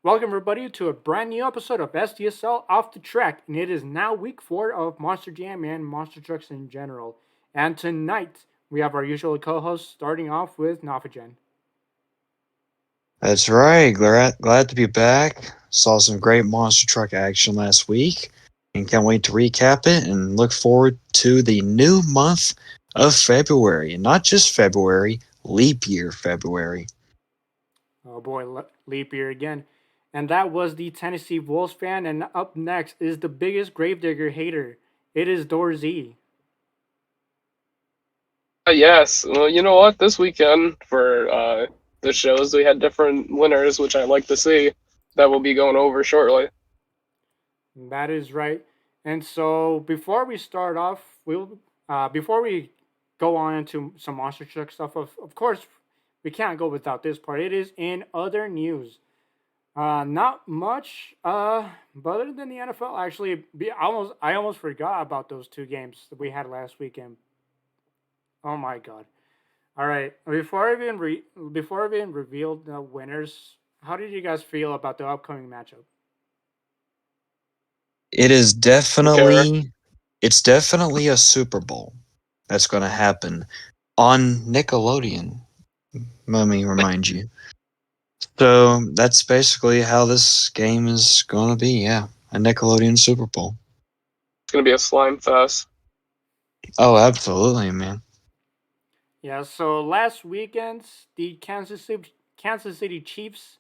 Welcome, everybody, to a brand new episode of SDSL Off the Track, and it is now week 4 of Monster Jam and Monster Trucks in general. And tonight, we have our usual co host starting off with Nafagen. That's right. Glad to be back. Saw some great monster truck action last week and can't wait to recap it and look forward to the new month of February. And not just February, leap year February. Oh boy, leap year again. And that was the Tennessee Wolves fan, and up next is the biggest Gravedigger hater. It is Dorzy. Yes. Well, you know what? This weekend for the shows, we had different winners, which I like to see. That will be going over shortly. That is right. And so before we start off, before we go on into some monster truck stuff, of course we can't go without this part. It is in other news. Not much. But other than the NFL, actually, I almost forgot about those two games that we had last weekend. Oh my god! All right, before I even revealed the winners, how did you guys feel about the upcoming matchup? It is Don't care. definitely a Super Bowl that's going to happen on Nickelodeon. Let me remind you. So that's basically how this game is going to be. Yeah, a Nickelodeon Super Bowl. It's gonna be a slime fest. Oh, absolutely, man. Yeah, so last weekend, the Kansas City Chiefs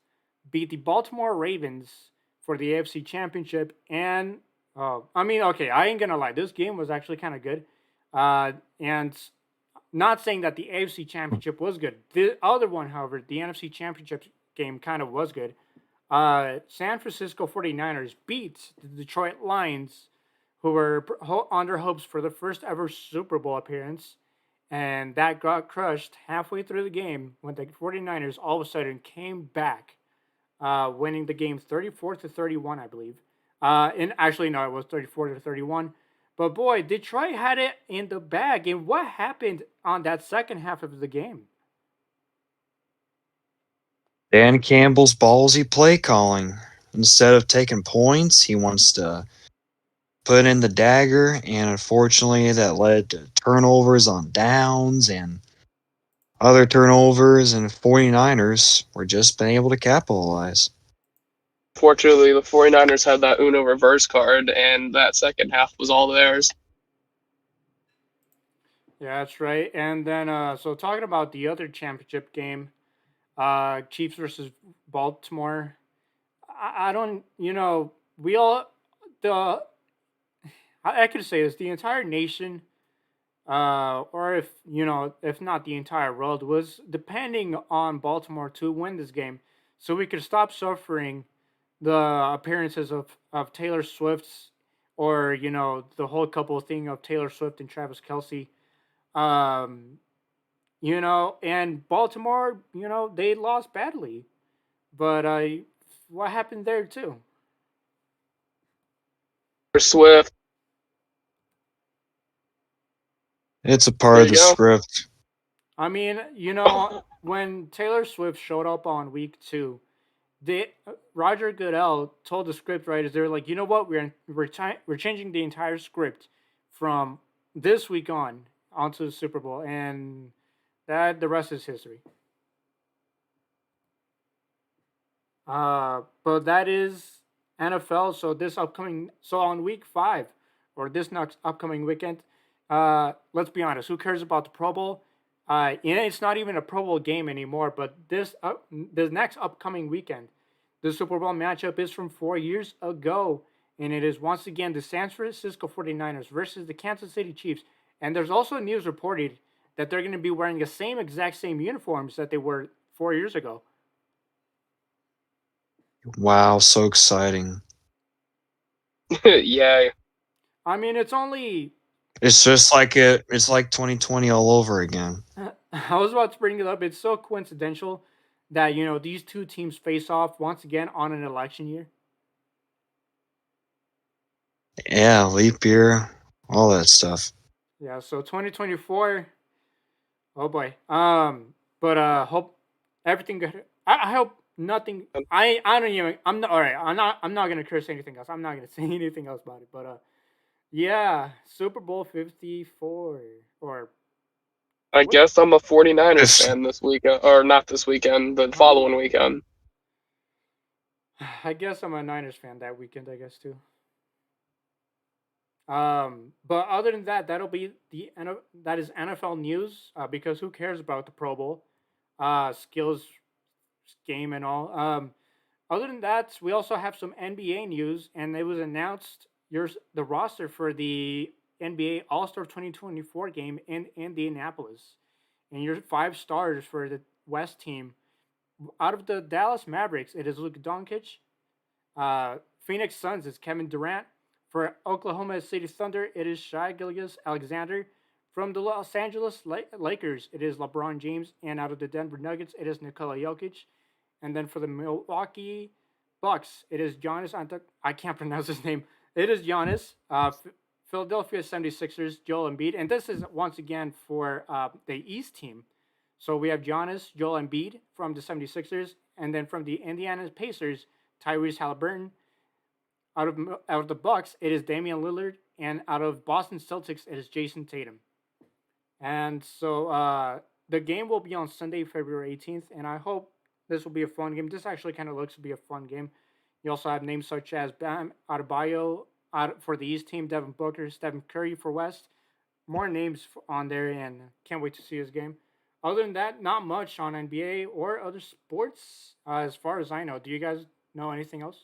beat the Baltimore Ravens for the AFC Championship. And, okay, I ain't gonna lie, this game was actually kind of good. And not saying that the AFC Championship was good. The other one, however, the NFC Championship game kind of was good. San Francisco 49ers beat the Detroit Lions, who were on their hopes for the first ever Super Bowl appearance. And that got crushed halfway through the game when the 49ers all of a sudden came back, winning the game 34 to 31, I believe. And actually, no, it was 34 to 31. But boy, Detroit had it in the bag. And what happened on that second half of the game? Dan Campbell's ballsy play calling. Instead of taking points, he wants to put in the dagger, and unfortunately, that led to turnovers on downs and other turnovers, and 49ers were just been able to capitalize. Fortunately, the 49ers had that Uno reverse card, and that second half was all theirs. Yeah, that's right. And then, so talking about the other championship game, Chiefs versus Baltimore. I don't, we all, the, I could say this, the entire nation, or if not the entire world, was depending on Baltimore to win this game, so we could stop suffering the appearances of Taylor Swift's, or the whole couple thing of Taylor Swift and Travis Kelsey. Um, and Baltimore, they lost badly, but what happened there too? For Swift, It's a part there of you the go. script. I mean, when Taylor Swift showed up on week 2, Roger Goodell told the script writers, they were like, you know what, we're changing the entire script from this week on onto the Super Bowl, and that the rest is history. But that is NFL. So on week 5, or this next upcoming weekend, let's be honest, who cares about the Pro Bowl? It's not even a Pro Bowl game anymore. But this next upcoming weekend, the Super Bowl matchup is from 4 years ago, and it is once again the San Francisco 49ers versus the Kansas City Chiefs. And there's also news reported that they're going to be wearing the exact same uniforms that they were 4 years ago. Wow, so exciting. Yay. I mean, it's only. It's like 2020 all over again. I was about to bring it up. It's so coincidental that these two teams face off once again on an election year. Yeah, leap year, all that stuff. Yeah, so 2024. Oh boy. But hope everything good. I hope nothing. I don't even. I'm not all right. I'm not gonna curse anything else. I'm not gonna say anything else about it. But yeah, Super Bowl 54 or I what? guess I'm a 49ers If fan this weekend, or not this weekend, the following Oh, weekend. I guess I'm a Niners fan that weekend. I guess too. But other than that, that'll be that is NFL news. Because who cares about the Pro Bowl, skills game and all. Other than that, we also have some NBA news, and it was announced the roster for the NBA All Star 2024 game in Indianapolis, and your five stars for the West team. Out of the Dallas Mavericks, it is Luka Doncic. Phoenix Suns is Kevin Durant. For Oklahoma City Thunder, it is Shai Gilgeous-Alexander. From the Los Angeles Lakers, it is LeBron James. And out of the Denver Nuggets, it is Nikola Jokic. And then for the Milwaukee Bucks, it is Giannis I can't pronounce his name. It is Giannis. Philadelphia 76ers, Joel Embiid. And this is once again for the East team. So we have Giannis, Joel Embiid from the 76ers. And then from the Indiana Pacers, Tyrese Halliburton. Out of the Bucks, it is Damian Lillard, and out of Boston Celtics, it is Jason Tatum. And so the game will be on Sunday, February 18th, and I hope this will be a fun game. This actually kind of looks to be a fun game. You also have names such as Bam Adebayo for the East team, Devin Booker, Stephen Curry for West. More names on there, and can't wait to see his game. Other than that, not much on NBA or other sports as far as I know. Do you guys know anything else?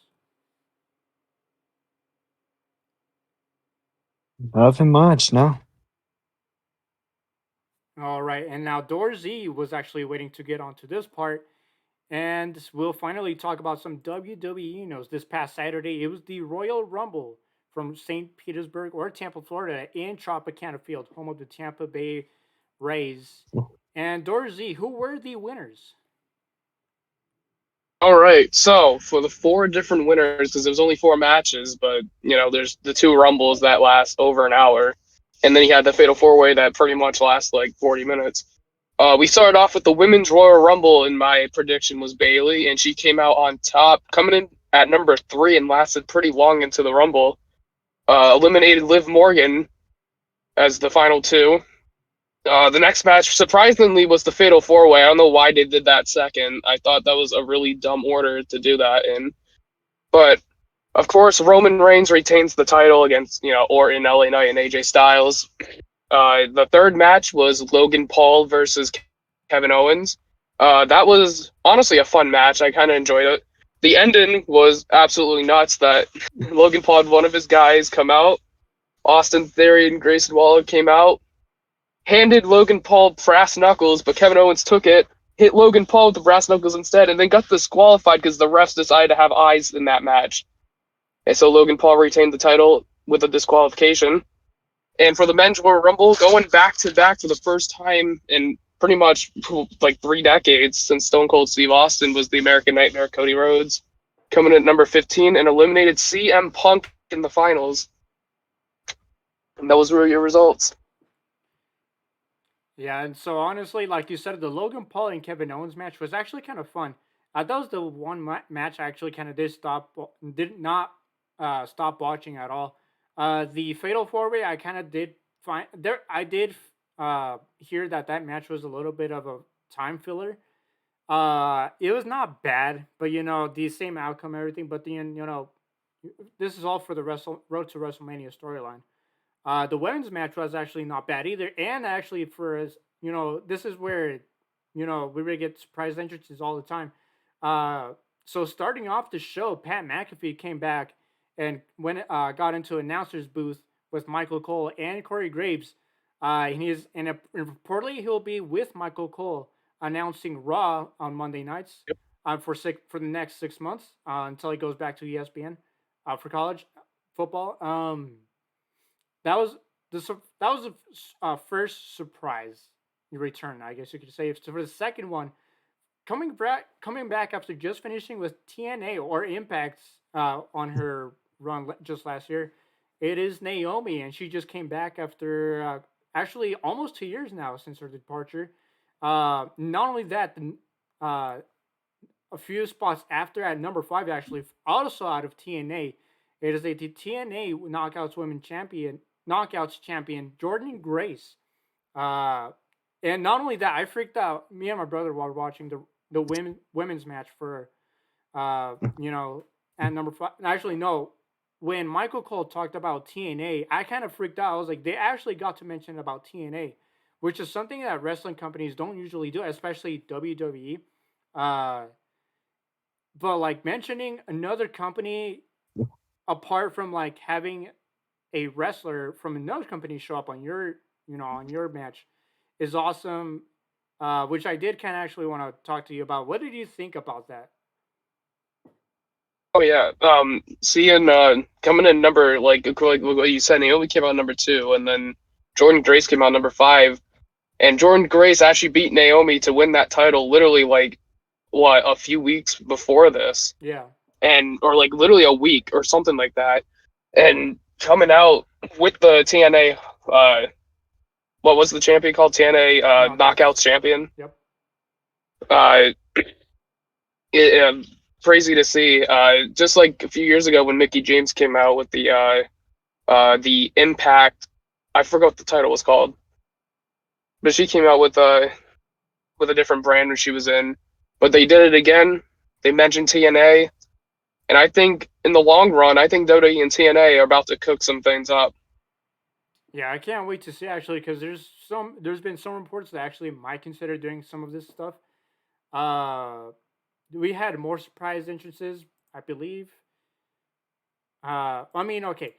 nothing much, no. All right, and now Doorzy was actually waiting to get onto this part, and we'll finally talk about some WWE news. This past Saturday, it was the Royal Rumble from St. Petersburg or Tampa, Florida, in Tropicana Field, home of the Tampa Bay Rays. And Doorzy, who were the winners? All right, so for the four different winners, because there was only four matches, but there's the two rumbles that last over an hour, and then you had the fatal four-way that pretty much lasts like 40 minutes. We started off with the women's Royal Rumble, and my prediction was Bayley, and she came out on top, coming in at number 3 and lasted pretty long into the Rumble. Eliminated Liv Morgan as the final two. The next match, surprisingly, was the Fatal 4-Way. I don't know why they did that second. I thought that was a really dumb order to do that in. But, of course, Roman Reigns retains the title against, Orton, LA Knight, and AJ Styles. The third match was Logan Paul versus Kevin Owens. That was honestly a fun match. I kind of enjoyed it. The ending was absolutely nuts that Logan Paul had one of his guys come out. Austin Theory and Grayson Waller came out, handed Logan Paul brass knuckles, but Kevin Owens took it, hit Logan Paul with the brass knuckles instead, and then got disqualified because the refs decided to have eyes in that match. And so Logan Paul retained the title with a disqualification. And for the men's Royal Rumble, going back to back for the first time in pretty much like 3 decades since Stone Cold Steve Austin was the American Nightmare Cody Rhodes, coming in at number 15 and eliminated CM Punk in the finals. And those were your results. Yeah, and so honestly, like you said, the Logan Paul and Kevin Owens match was actually kind of fun. That was the one match I actually kind of did not stop watching at all. The Fatal 4-Way, I kind of did find there. I did hear that match was a little bit of a time filler. It was not bad, but the same outcome, everything. But then this is all for the Road to WrestleMania storyline. The women's match was actually not bad either, and actually for us, this is where we really get surprise entrances all the time. So starting off the show, Pat McAfee came back and got into announcer's booth with Michael Cole and Corey Graves. And reportedly he'll be with Michael Cole announcing Raw on Monday nights for the next 6 months until he goes back to ESPN for college football. That was the first surprise return, I guess you could say. So for the second one, coming back after just finishing with TNA or Impact on her run just last year, it is Naomi, and she just came back after actually almost 2 years now since her departure. Not only that, a few spots after at number 5, actually, also out of TNA. It is the TNA Knockouts champion, Jordan Grace. And not only that, I freaked out. Me and my brother while watching the women's match for, at number 5. Actually, no. When Michael Cole talked about TNA, I kind of freaked out. I was like, they actually got to mention about TNA, which is something that wrestling companies don't usually do, especially WWE. But like mentioning another company apart from like having a wrestler from another company show up on your match is awesome. Which I did kind of actually want to talk to you about. What did you think about that? Oh yeah. Seeing coming in number like what you said, Naomi came out number 2, and then Jordan Grace came out number 5, and Jordan Grace actually beat Naomi to win that title literally like a few weeks before this, Yeah. and or like literally a week or something like that, and coming out with the TNA what was the champion called? TNA Knockouts champion. Yep. Crazy to see. Just like a few years ago when Mickie James came out with the Impact, I forgot what the title was called, but she came out with a different brand when she was in. But they did it again. They mentioned TNA, and I think in the long run, I think WWE and TNA are about to cook some things up. Yeah, I can't wait to see actually because there's been some reports that actually might consider doing some of this stuff. We had more surprise entrances, I believe. I mean, okay.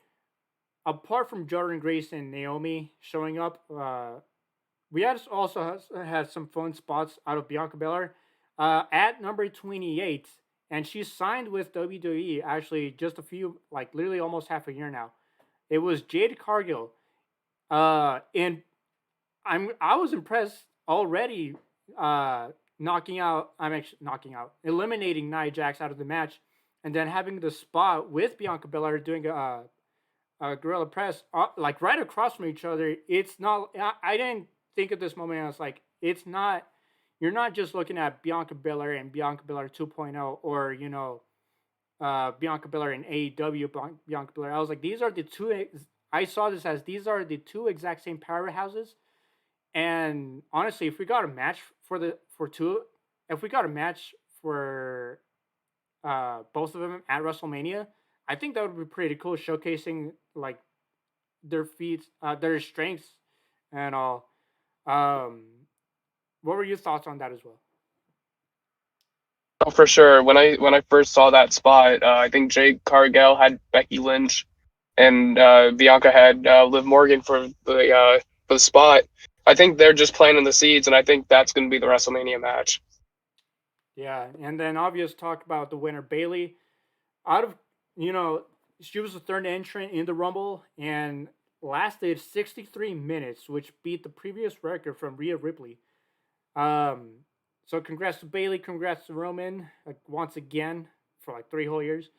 Apart from Jordan Grace and Naomi showing up, we also had some fun spots out of Bianca Belair at number 28, and she signed with WWE actually just a few, like literally almost half a year now. It was Jade Cargill, and I was impressed already. Eliminating Nia Jax out of the match, and then having the spot with Bianca Belair doing a gorilla press, like right across from each other. It's not. I didn't think at this moment. I was like, it's not. You're not just looking at Bianca Belair and Bianca Belair 2.0, or Bianca Belair and AEW Bianca Belair. I was like, these are the two. I saw this as these are the two exact same powerhouses. And honestly, if we got a match if we got a match for both of them at WrestleMania, I think that would be pretty cool, showcasing like their feats, their strengths, and all. Um, what were your thoughts on that as well? Oh, for sure. When I first saw that spot, I think Jade Cargill had Becky Lynch, and Bianca had Liv Morgan for the spot. I think they're just planting the seeds, and I think that's going to be the WrestleMania match. Yeah, and then obvious talk about the winner Bailey. Out of she was the third entrant in the Rumble and lasted 63 minutes, which beat the previous record from Rhea Ripley. So congrats to Bailey, congrats to Roman, like once again for like 3 whole years.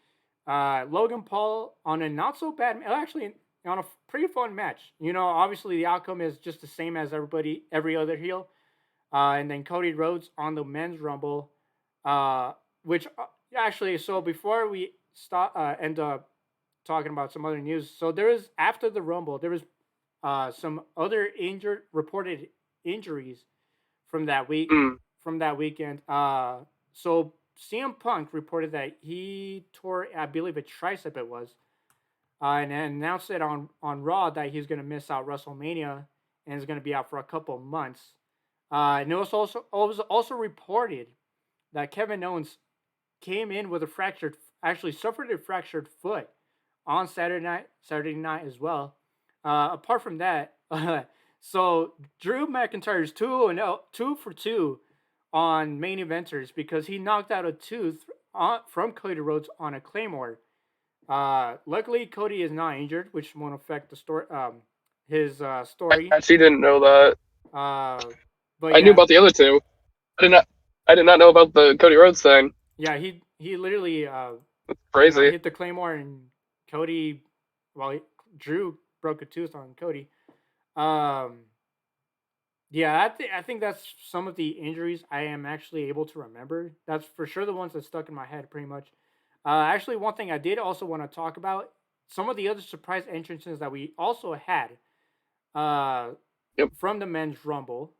Logan Paul on a not so bad, actually on a pretty fun match. Obviously the outcome is just the same as every other heel. And then Cody Rhodes on the men's Rumble, which actually, so before we end up talking about some other news, so there is after the Rumble, there was some other reported injuries from that weekend. So CM Punk reported that he tore, I believe, a tricep. It was, and then announced it on Raw that he's going to miss out WrestleMania and is going to be out for a couple of months. And it was also reported that Kevin Owens came in with actually suffered a fractured foot on Saturday night as well. Apart from that, so Drew McIntyre is 2 for 2 on main eventers because he knocked out a tooth from Cody Rhodes on a Claymore. Luckily, Cody is not injured, which won't affect the story. His story. I actually didn't know that. But I knew about the other two. I did not know about the Cody Rhodes thing. Yeah, he literally Crazy. hit the Claymore, and Cody, Drew broke a tooth on Cody. Yeah, I think that's some of the injuries I am actually able to remember. That's for sure the ones that stuck in my head pretty much. Actually, one thing I did also want to talk about some of the other surprise entrances that we also had uh, Yep. from the men's rumble.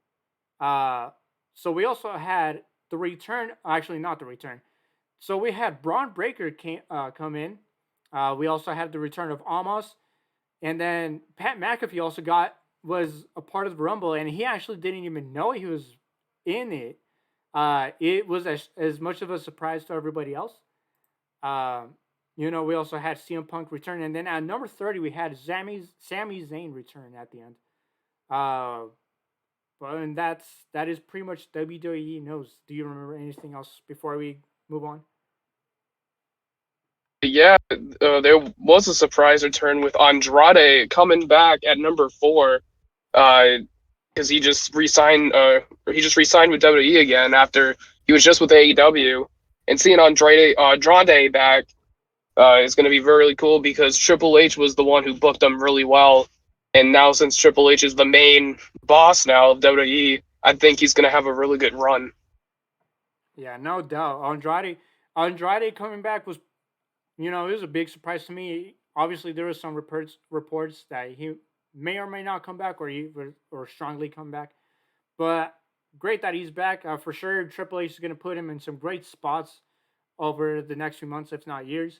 Uh, so we also had the return. Actually, not the return. So we had Braun Breaker come in. We also had the return of Amos, and then Pat McAfee also was a part of the Rumble, and he actually didn't even know he was in it. It was as much of a surprise to everybody else. Um, we also had CM Punk return, and then at number 30 we had Sami Zayn return at the end. Uh, but and that is pretty much WWE knows. Do you remember anything else before we move on? Yeah, there was a surprise return with Andrade coming back at number 4, because he just re-signed. He just re-signed with WWE again after he was just with AEW, and seeing Andrade back is going to be really cool because Triple H was the one who booked him really well, and now since Triple H is the main boss now of WWE, I think he's going to have a really good run. Yeah, no doubt. Andrade coming back was, it was a big surprise to me. Obviously, there was some reports that he may or may not come back, or strongly come back. But great that he's back. For sure, Triple H is going to put him in some great spots over the next few months, if not years.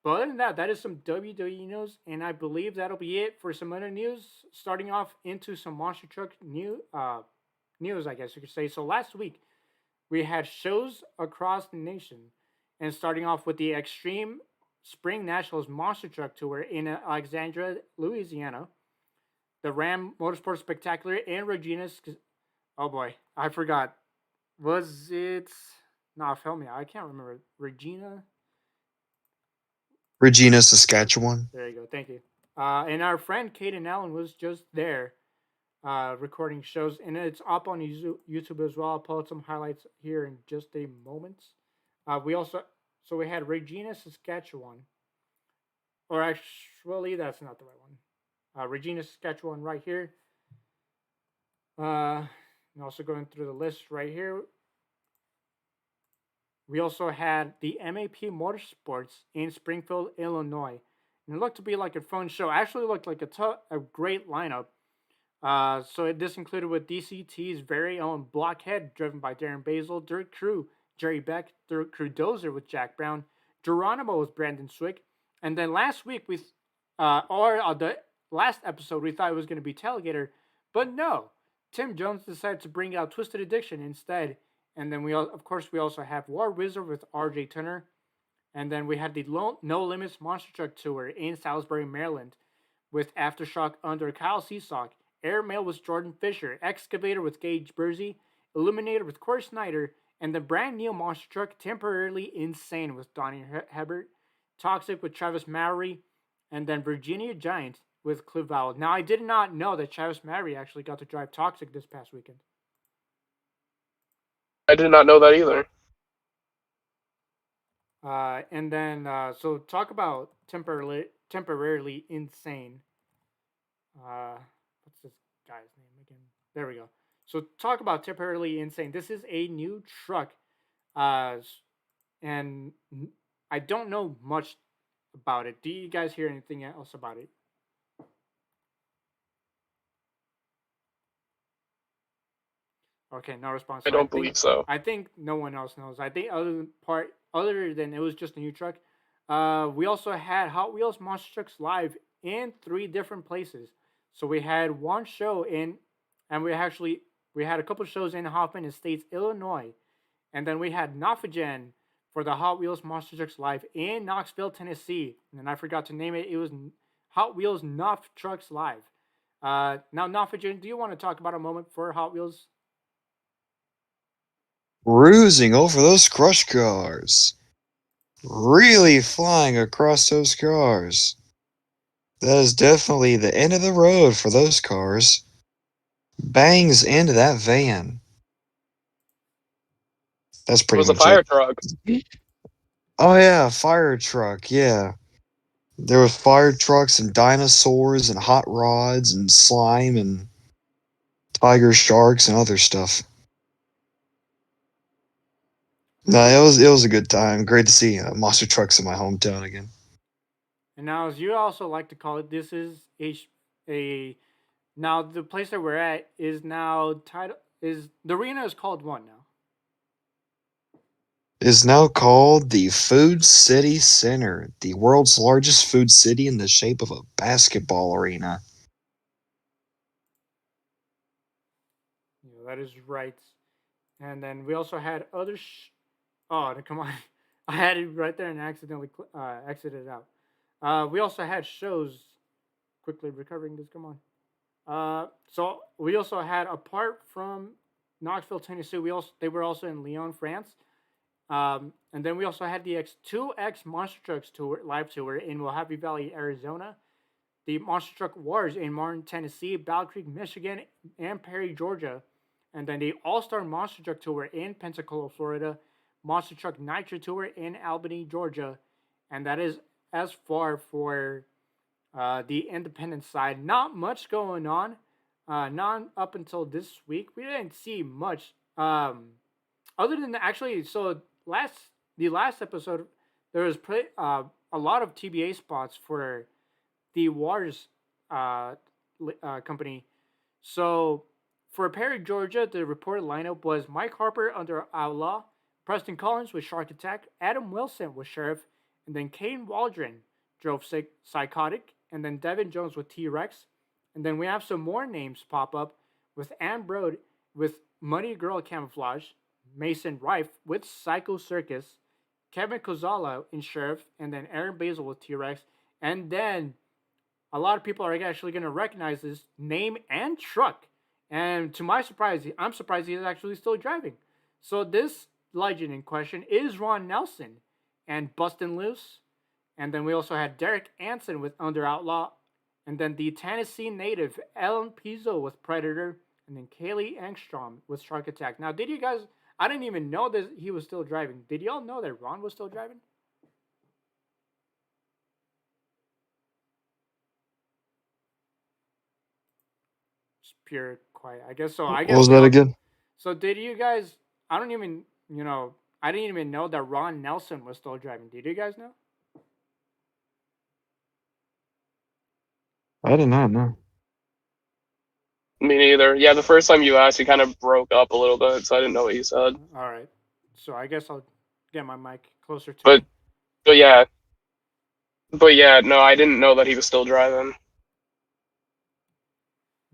But other than that, that is some WWE news, and I believe that'll be it for some other news. Starting off into some monster truck news, I guess you could say. So last week we had shows across the nation, and starting off with the Extreme Spring Nationals Monster Truck Tour in Alexandria, Louisiana, the Ram Motorsport Spectacular, and Regina's. Oh boy, I forgot. Was it? Nah, help me. I can't remember. Regina, Saskatchewan. There you go. Thank you. And our friend Caden Allen was just there recording shows, and it's up on YouTube as well. I'll pull out some highlights here in just a moment. We had Regina, Saskatchewan, or actually that's not the right one. Regina, Saskatchewan, right here. And also going through the list right here. We also had the MAP Motorsports in Springfield, Illinois. And it looked to be like a fun show. Actually looked like a great lineup. This included with DCT's very own Blockhead, driven by Darren Basil, Dirt Crew, Jerry Beck, Dirt Crew Dozer with Jack Brown, Geronimo with Brandon Swick, and then last week the last episode we thought it was going to be Tailgater, but no, Tim Jones decided to bring out Twisted Addiction instead, and then we also have War Wizard with R.J. Turner, and then we had the No Limits Monster Truck Tour in Salisbury, Maryland, with Aftershock under Kyle Seasock, Airmail with Jordan Fisher, Excavator with Gage Bursey, Illuminator with Corey Snyder, and the brand new Monster Truck Temporarily Insane with Donnie Hebert, Toxic with Travis Mowry, and then Virginia Giant with Cliff Vowell. Now, I did not know that Travis Mowry actually got to drive Toxic this past weekend. I did not know that either. So talk about temporarily insane. What's this guy's name again? There we go. So talk about temporarily insane. This is a new truck, and I don't know much about it. Do you guys hear anything else about it? Okay, no response. I don't believe so. I think no one else knows. I think other than it was just a new truck. We also had Hot Wheels Monster Trucks live in 3 different places. So we had one show and we had a couple shows in Hoffman Estates, Illinois, and then we had Nofagen for the Hot Wheels Monster Trucks live in Knoxville, Tennessee. And I forgot to name it. It was Hot Wheels Nof Trucks live. Now Nofagen, do you want to talk about a moment for Hot Wheels? Cruising over those crush cars. Really flying across those cars. That is definitely the end of the road for those cars. Bangs into that van. That's It pretty was a much fire it. truck. Oh yeah, fire truck, yeah. There was fire trucks and dinosaurs and hot rods and slime and tiger sharks and other stuff. No, it was a good time. Great to see monster trucks in my hometown again. And now, as you also like to call it, this is a now the place that we're at is now title is the arena is called what now? Is now called the Food City Center, the world's largest food city in the shape of a basketball arena. Yeah, that is right. And then we also had other. Oh, come on! I had it right there and accidentally exited out. We also had shows. Quickly recovering this. Come on. So we also had, apart from Knoxville, Tennessee, they were also in Lyon, France. And then we also had the X2X Monster Trucks tour live tour in Mojave Valley, Arizona. The Monster Truck Wars in Martin, Tennessee, Battle Creek, Michigan, and Perry, Georgia. And then the All Star Monster Truck Tour in Pensacola, Florida. Monster Truck Nitro Tour in Albany, Georgia. And that is as far for the independent side. Not much going on. Not up until this week. We didn't see much. Other than actually, so the last episode, there was a lot of TBA spots for the Wars company. So for Perry, Georgia, the reported lineup was Mike Harper under Outlaw, Preston Collins with Shark Attack, Adam Wilson with Sheriff, and then Kane Waldron drove Psychotic, and then Devin Jones with T-Rex. And then we have some more names pop up with Ann Brode with Muddy Girl Camouflage, Mason Rife with Psycho Circus, Kevin Kozala in Sheriff, and then Aaron Basil with T-Rex. And then a lot of people are actually going to recognize this name and truck. And to my surprise, I'm surprised he's actually still driving. So this legend in question is Ron Nelson and Bustin' Loose. And then we also had Derek Anson with Under Outlaw. And then the Tennessee native Ellen Pizzo with Predator. And then Kaylee Engstrom with Shark Attack. Now, did you guys... I didn't even know that he was still driving. Did y'all know that Ron was still driving? Just pure quiet. I guess so. I guess What was that again? So did you guys... I don't even... I didn't even know that Ron Nelson was still driving. Did you guys know? I did not know. Me neither. Yeah, the first time you asked, you kind of broke up a little bit, so I didn't know what you said. All right. So I guess I'll get my mic closer to But me. but yeah, but yeah, no, I didn't know that he was still driving.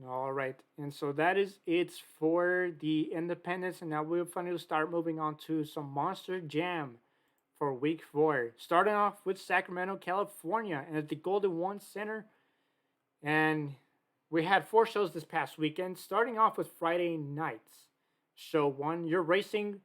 All right. And so that is it for the independents. And now we'll finally start moving on to some Monster Jam for week 4. Starting off with Sacramento, California, and at the Golden One Center. And we had 4 shows this past weekend, starting off with Friday nights. Show 1, your racing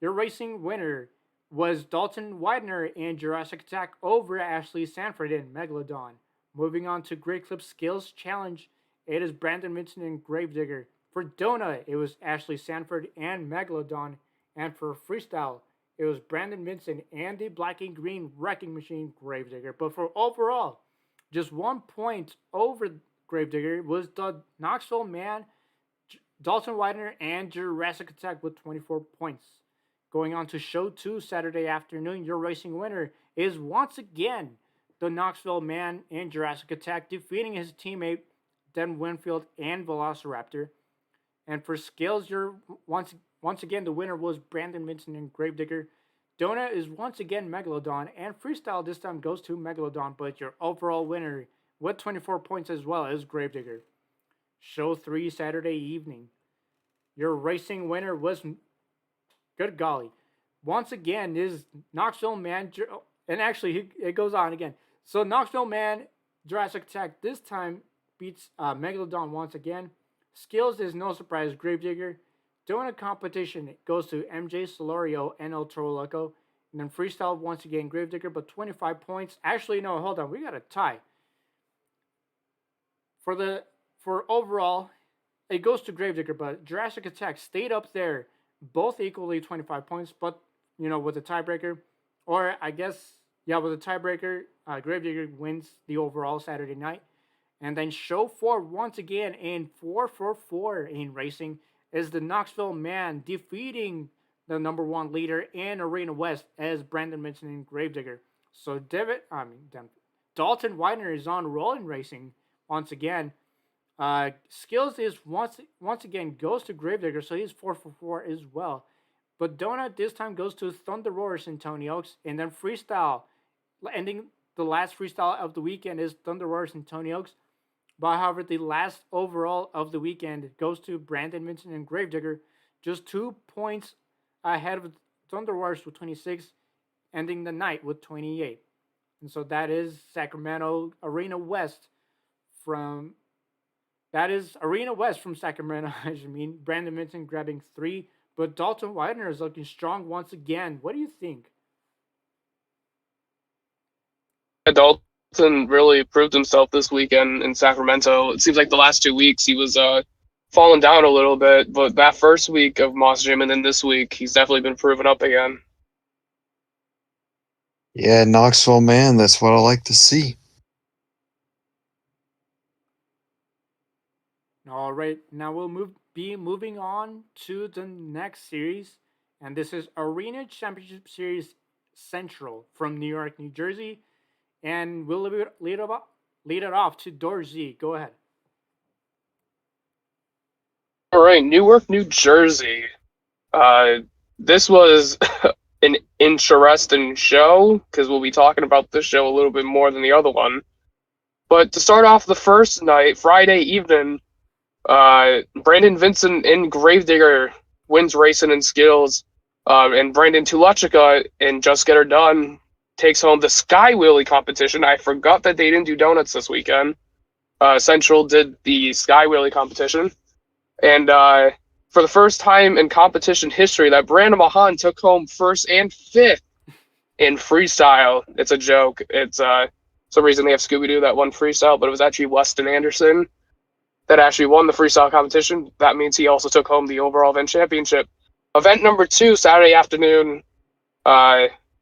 winner was Dalton Widener in Jurassic Attack over Ashley Sanford in Megalodon. Moving on to Great Clip Skills Challenge, it is Brandon Minton and Gravedigger. For Dona, it was Ashley Sanford and Megalodon. And for Freestyle, it was Brandon Minton and the Black and Green Wrecking Machine Gravedigger. But for overall, just 1 point over Gravedigger was the Knoxville Man, Dalton Widener, and Jurassic Attack with 24 points. Going on to show 2 Saturday afternoon, your racing winner is once again the Knoxville Man in Jurassic Attack, defeating his teammate Den Winfield and Velociraptor. And for skills, once again the winner was Brandon Minton and Gravedigger. Dona is once again Megalodon, and Freestyle this time goes to Megalodon, but your overall winner with 24 points as well is Gravedigger. Show 3 Saturday evening. Your racing winner was, good golly, once again is Knoxville Man, and actually it goes on again. So Knoxville Man, Jurassic Attack this time beats Megalodon once again. Skills is no surprise, Gravedigger. Doing a competition, it goes to MJ Solorio and El Toro Loco. And then Freestyle once again, Gravedigger, but 25 points. Actually, no, hold on, we got a tie. For overall, it goes to Gravedigger, but Jurassic Attack stayed up there, both equally 25 points, but with a tiebreaker, or I guess with a tiebreaker, Gravedigger wins the overall Saturday night. And then show 4 once again in 444 in racing is the Knoxville Man defeating the number 1 leader in Arena West as Brandon Minton in Gravedigger. So Dalton Widener is on rolling racing once again. Skills is once again goes to Gravedigger, so he's 444 as well. But Donut this time goes to Thunder Roars in Tony Oaks, and then freestyle, ending the last freestyle of the weekend is Thunder Roars in Tony Oaks. But however, the last overall of the weekend goes to Brandon Minton and Gravedigger, just 2 points ahead of Thunder Wars with 26, ending the night with 28. And so that is Sacramento Arena West from Sacramento. I mean, Brandon Minton grabbing 3, but Dalton Widener is looking strong once again. What do you think? Dalton really proved himself this weekend in Sacramento. It seems like the last 2 weeks he was falling down a little bit, but that first week of Moss Gym and then this week, he's definitely been proven up again. Yeah, Knoxville Man, that's what I like to see. All right, now we'll be moving on to the next series, and this is Arena Championship Series Central from New York, New Jersey, and we'll lead it off to Dorsey. Go ahead. All right, Newark, New Jersey. This was an interesting show because we'll be talking about this show a little bit more than the other one. But to start off the first night, Friday evening, Brandon Vincent in Gravedigger wins racing and skills, and Brandon Tulachika in Just Get Her Done takes home the Sky Wheelie competition. I forgot that they didn't do donuts this weekend. Central did the Sky Wheelie competition. And for the first time in competition history, that Brandon Mahan took home 1st and 5th in freestyle. It's a joke. It's some reason they have Scooby-Doo that won freestyle, but it was actually Weston Anderson that actually won the freestyle competition. That means he also took home the overall event championship. Event number 2, Saturday afternoon,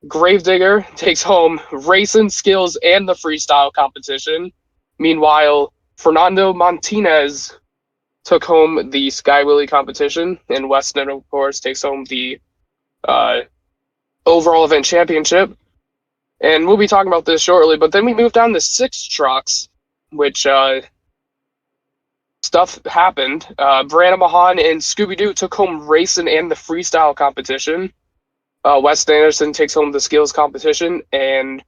Gravedigger takes home racing, skills, and the freestyle competition. Meanwhile, Fernando Martinez took home the Sky Wheelie competition, and Weston, of course, takes home the overall event championship. And we'll be talking about this shortly, but then we moved down to 6 trucks, which stuff happened. Brandon Mahan and Scooby-Doo took home racing and the freestyle competition. Weston Anderson takes home the skills competition, and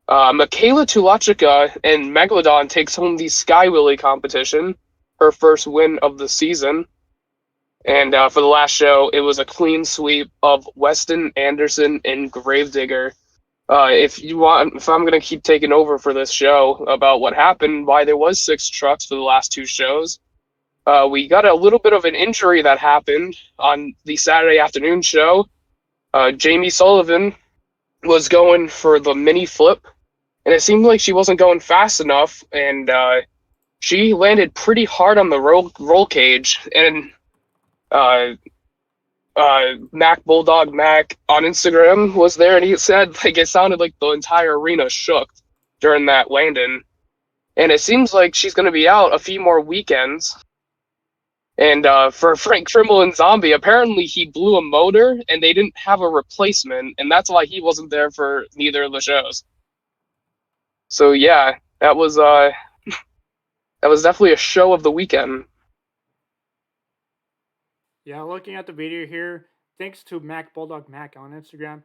Michaela Tulachika and Megalodon takes home the Sky Wheelie competition, her first win of the season. And for the last show, it was a clean sweep of Weston Anderson and Gravedigger. If I'm going to keep taking over for this show about what happened, why there was 6 trucks for the last 2 shows, we got a little bit of an injury that happened on the Saturday afternoon show. Jamie Sullivan was going for the mini flip, and it seemed like she wasn't going fast enough, and she landed pretty hard on the roll cage, and Mac Bulldog Mac on Instagram was there, and he said like it sounded like the entire arena shook during that landing, and it seems like she's going to be out a few more weekends. And for Frank Trimble and Zombie, apparently he blew a motor, and they didn't have a replacement, and that's why he wasn't there for neither of the shows. So yeah, that was definitely a show of the weekend. Yeah, looking at the video here, thanks to Mac Bulldog Mac on Instagram,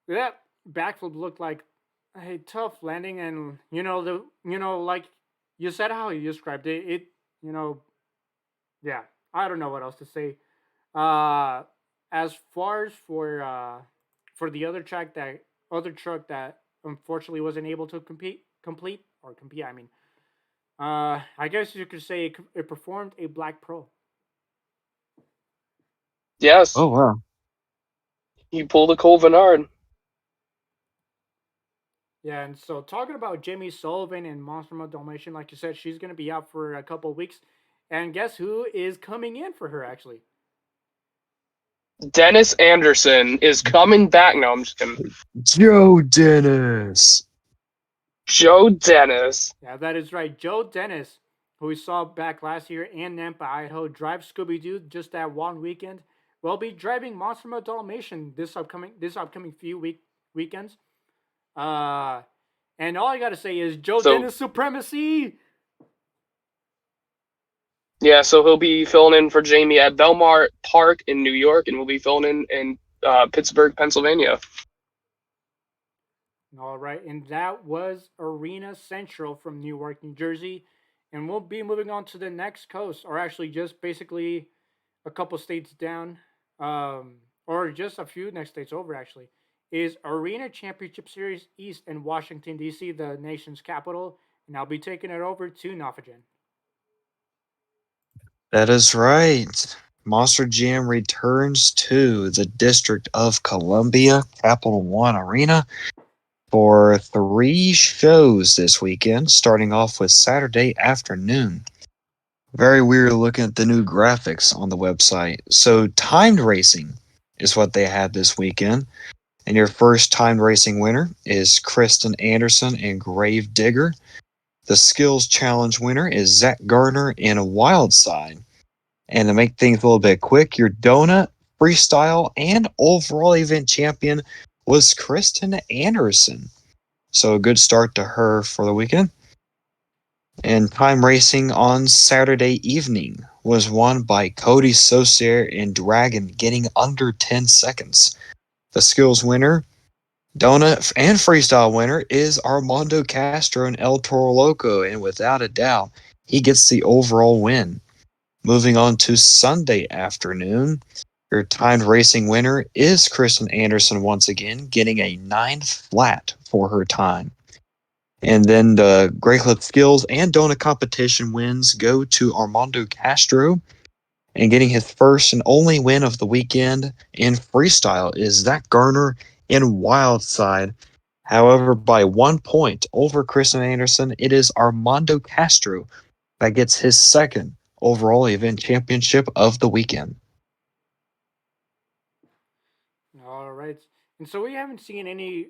that backflip looked like a tough landing, and like you said how you described it, yeah, I don't know what else to say. As far as for the other truck that unfortunately wasn't able to compete. I mean, I guess you could say it performed a Black Pro. Yes. Oh, wow. He pulled a Cole Vernard. Yeah, and so talking about Jamie Sullivan and Monster Mode Dalmatian, like you said, she's going to be out for a couple of weeks. And guess who is coming in for her, actually? Dennis Anderson is coming back. No, I'm just kidding. Joe Dennis. Joe Dennis. Yeah, that is right. Joe Dennis, who we saw back last year in Nampa, Idaho, drive Scooby Doo just that one weekend, will be driving Monster Mutt Dalmatian this upcoming few weekends. Uh, and all I gotta say is Joe So Dennis supremacy. yeah, so he'll be filling in for Jamie at Belmar Park in New York, and we'll be filling in Pittsburgh, Pennsylvania. All right, and that was Arena Central from Newark, New Jersey. And we'll be moving on to the next coast, or actually just basically a couple states down, or just a few next states over, actually, is Arena Championship Series East in Washington, D.C., the nation's capital. And I'll be taking it over to Nafajan. That is right. Monster Jam returns to the District of Columbia Capital One Arena for 3 shows this weekend, starting off with Saturday afternoon. Very weird looking at the new graphics on the website. So, timed racing is what they had this weekend. And your first timed racing winner is Kristen Anderson and Grave Digger. The skills challenge winner is Zach Gardner in Wildside. And to make things a little bit quick, your donut, freestyle, and overall event champion was Kristen Anderson. So a good start to her for the weekend. And time racing on Saturday evening was won by Cody Saucier and Dragon, getting under 10 seconds. The skills winner, donut, and freestyle winner is Armando Castro and El Toro Loco, and without a doubt, he gets the overall win. Moving on to Sunday afternoon, your timed racing winner is Kristen Anderson once again, getting a 9 flat for her time. And then the Grey Clip Skills and Donut competition wins go to Armando Castro. And getting his first and only win of the weekend in freestyle is Zach Garner in Wildside. However, by 1 point over Kristen Anderson, it is Armando Castro that gets his second overall event championship of the weekend. All right. And so we haven't seen any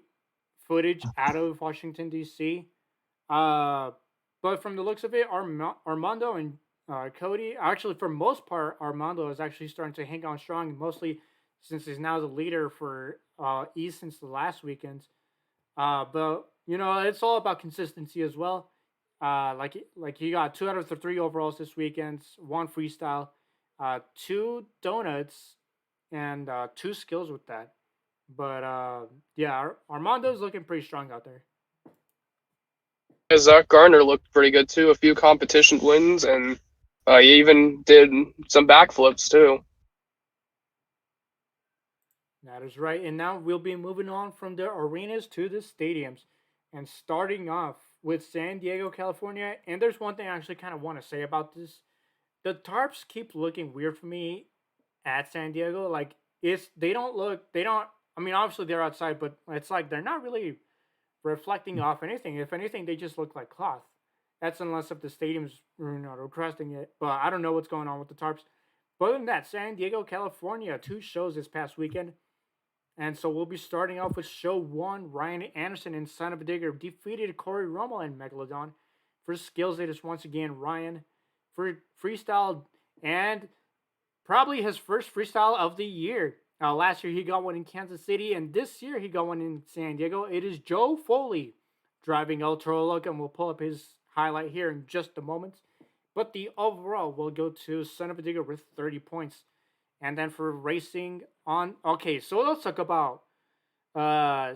footage out of Washington, D.C. But from the looks of it, Armando and Cody, actually, for most part, Armando is actually starting to hang on strong, mostly since he's now the leader for East since the last weekend. But it's all about consistency as well. Like he got 2 out of the 3 overalls this weekend, 1 freestyle, 2 donuts, and 2 skills with that. But yeah, Armando's looking pretty strong out there. Zach Garner looked pretty good too. A few competition wins, and he even did some backflips too. That is right. And now we'll be moving on from the arenas to the stadiums. And starting off with San Diego, California. And there's one thing I actually kind of want to say about this. The tarps keep looking weird for me at San Diego. Like, I mean, obviously they're outside, but it's like they're not really reflecting off anything. If anything, they just look like cloth. That's unless if the stadium's requesting it. But I don't know what's going on with the tarps. But other than that, San Diego, California, 2 shows this past weekend. And so we'll be starting off with show 1. Ryan Anderson and Son of a Digger defeated Corey Rommel and Megalodon. For skills, it is once again Ryan. For freestyle, and probably his first freestyle of the year. Last year he got one in Kansas City, and this year he got one in San Diego. It is Joe Foley driving El Toro Loco, and we'll pull up his highlight here in just a moment. But the overall will go to Son of a Digger with 30 points. And then for racing on... Okay, so let's talk about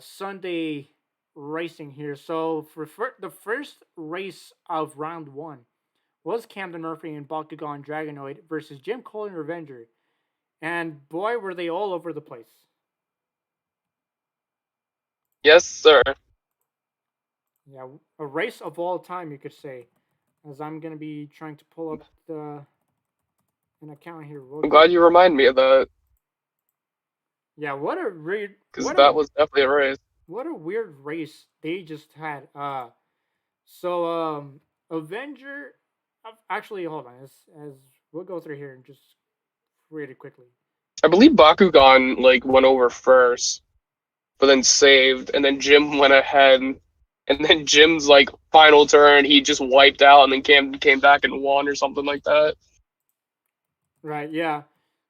Sunday racing here. So for the first race of round 1 was Camden Murphy and Bakugan Dragonoid versus Jim Cole and Revenger. And boy, were they all over the place. Yes, sir. Yeah, a race of all time, you could say. As I'm going to be trying to pull up an account here. I'm glad you remind me of that. Yeah, what a weird... Because that was definitely a race. What a weird race they just had. So Avenger... Actually, hold on. As we'll go through here and just read it quickly. I believe Bakugan went over first, but then saved, and then Jim went ahead and then Jim's like final turn, he just wiped out, and then came back and won or something like that. Right, yeah.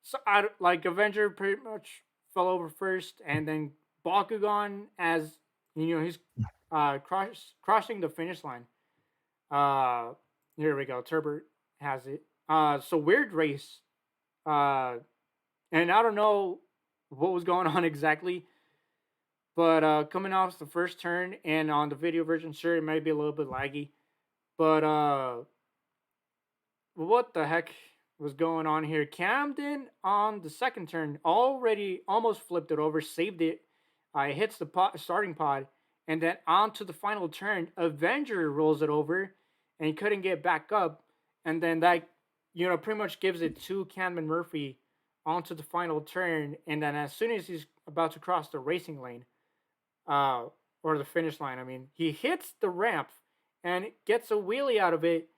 So like Avenger pretty much fell over first, and then Bakugan, as he's crossing the finish line. Uh, Here we go. Turbert has it. So weird race. And I don't know what was going on exactly, but coming off the first turn and on the video version, sure, it might be a little bit laggy, but what the heck was going on here? Camden on the second turn already almost flipped it over, saved it. Hits the starting pod, and then onto the final turn, Avenger rolls it over, and he couldn't get back up, and then that pretty much gives it to Camden Murphy onto the final turn, and then as soon as he's about to cross the racing lane, or the finish line, I mean, he hits the ramp and gets a wheelie out of it,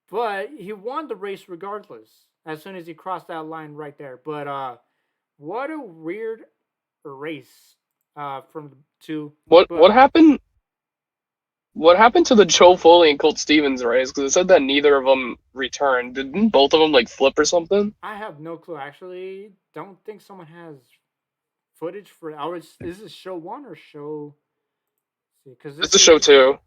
but he won the race regardless as soon as he crossed that line right there. But what a weird race from the two. What happened? What happened to the Joe Foley and Colt Stevens race? Because it said that neither of them returned. Didn't both of them like flip or something? I have no clue. Actually, don't think someone has footage for our. Is this show one or show? See, because It's a show two.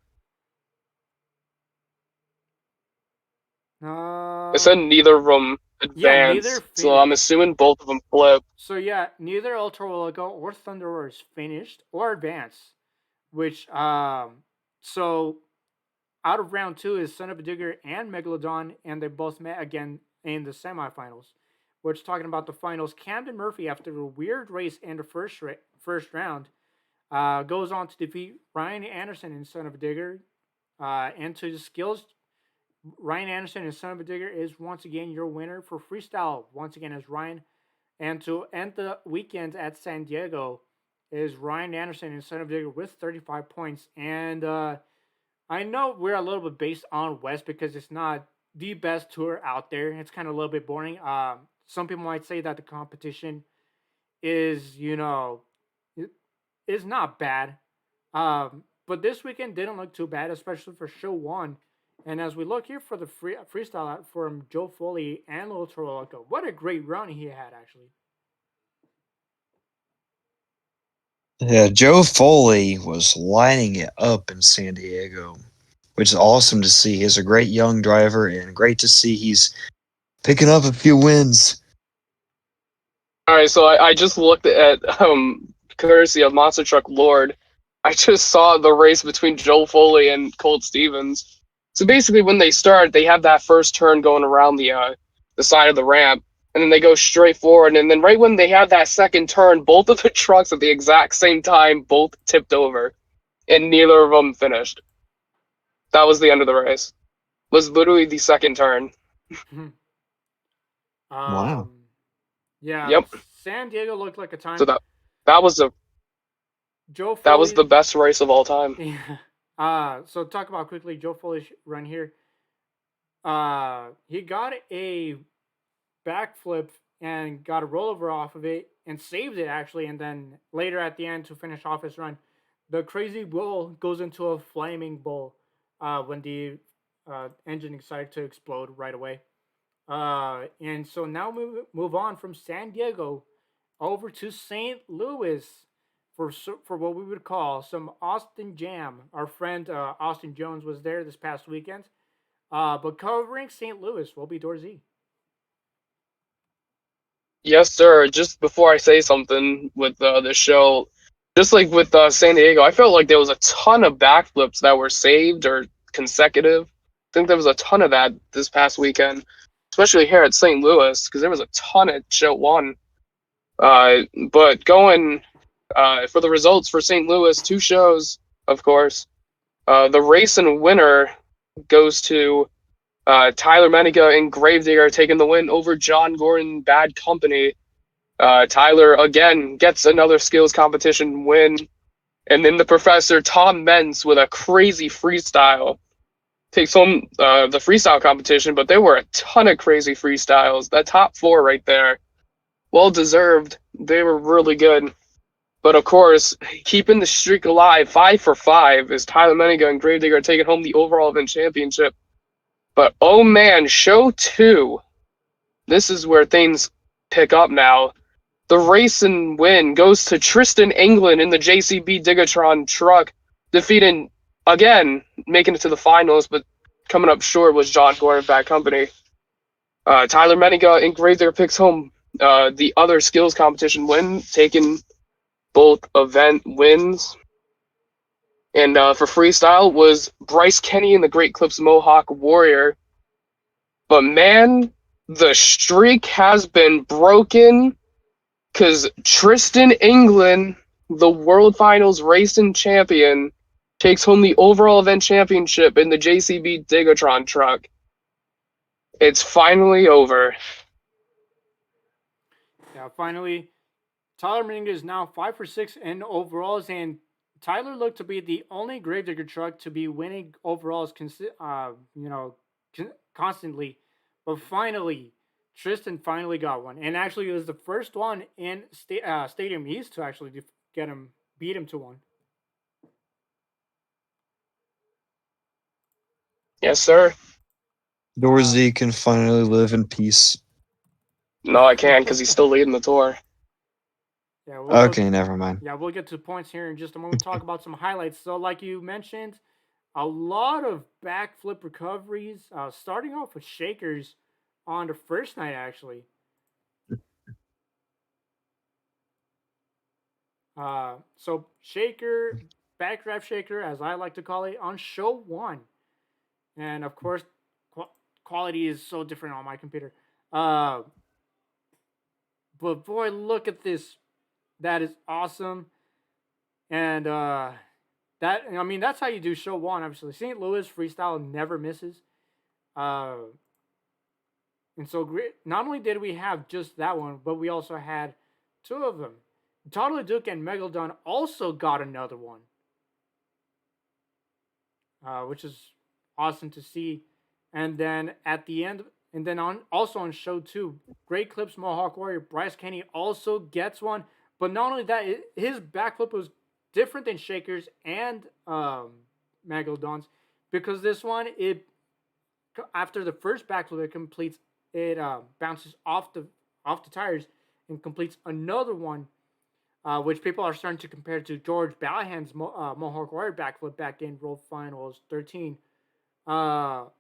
It said neither of them advanced, so I'm assuming both of them flip. So yeah, neither Ultra Logo or Thunder Wars finished or advanced, which so out of round 2 is Son of a Digger and Megalodon, and they both met again in the semifinals. We're just talking about the finals. Camden Murphy, after a weird race in the first round, goes on to defeat Ryan Anderson and Son of a Digger, and to the skills. Ryan Anderson and Son of a Digger is once again your winner for freestyle. Once again, as Ryan. And to end the weekend at San Diego is Ryan Anderson and Son of a Digger with 35 points. And I know we're a little bit based on West because it's not the best tour out there. It's kind of a little bit boring. Some people might say that the competition is, is not bad. But this weekend didn't look too bad, especially for show 1. And as we look here for the freestyle out from Joe Foley and Little Toroloco, what a great run he had, actually. Yeah, Joe Foley was lining it up in San Diego, which is awesome to see. He's a great young driver, and great to see he's picking up a few wins. All right, so I just looked at courtesy of Monster Truck Lord. I just saw the race between Joe Foley and Colt Stevens. So basically, when they start, they have that first turn going around the side of the ramp, and then they go straight forward. And then right when they have that second turn, both of the trucks at the exact same time both tipped over, and neither of them finished. That was the end of the race. It was literally the second turn. Wow. Yeah. Yep. San Diego looked like a time. So that was Joe Foley, that was the best race of all time. Yeah. So talk about quickly Joe Foley's run here. He got a backflip and got a rollover off of it and saved it actually, and then later at the end to finish off his run, the crazy bull goes into a flaming bull when the engine decided to explode right away. And so now we move on from San Diego over to St. Louis for what we would call some Austin Jam. Our friend Austin Jones was there this past weekend. But covering St. Louis will be Dorsey. Yes, sir. Just before I say something with the show, just like with San Diego, I felt like there was a ton of backflips that were saved or consecutive. I think there was a ton of that this past weekend, especially here at St. Louis, because there was a ton at show 1. But going for the results for St. Louis, 2 shows, of course. The race and winner goes to Tyler Menega and Gravedigger taking the win over John Gordon Bad Company. Tyler, again, gets another skills competition win. And then the professor, Tom Mentz, with a crazy freestyle, takes home the freestyle competition. But there were a ton of crazy freestyles. That top 4 right there, well-deserved. They were really good. But of course, keeping the streak alive, 5 for 5, is Tyler Menninga and Gravedigger taking home the overall event championship. But oh man, show 2. This is where things pick up now. The race and win goes to Tristan England in the JCB Digatron truck, defeating, again, making it to the finals, but coming up short was John Gordon Bad Company. Tyler Menninga and Gravedigger picks home the other skills competition win, taking both event wins. And for freestyle was Bryce Kenny and the Great Clips Mohawk Warrior. But man, the streak has been broken because Tristan England, the World Finals racing champion, takes home the overall event championship in the JCB Digatron truck. It's finally over. Yeah, finally, Tyler Menninga is now 5 for 6 in overalls, and Tyler looked to be the only Gravedigger truck to be winning overalls, constantly. But finally, Tristan finally got one, and actually, it was the first one in Stadium East to actually beat him to one. Yes, sir. Dorsey can finally live in peace. No, I can't because he's still leading the tour. Yeah, Okay, never mind. Yeah, we'll get to points here in just a moment. Talk about some highlights. So, like you mentioned, a lot of backflip recoveries, starting off with shakers on the first night, actually. So shaker, backdraft shaker, as I like to call it, on show 1. And of course, quality is so different on my computer. But boy, look at this. That is awesome. And that's how you do show 1, obviously. St. Louis freestyle never misses. And so not only did we have just that one, but we also had 2 of them. Toddler Duke and Megalodon also got another one, which is awesome to see. And then at the end, and then also on show 2, Great Clips Mohawk Warrior Bryce Kenny also gets one. But not only that, his backflip was different than Shakers and Megalodon's, because this one, after the first backflip, it bounces off the tires and completes another one, which people are starting to compare to George Ballahan's Mohawk Warrior backflip back in World Finals 13. But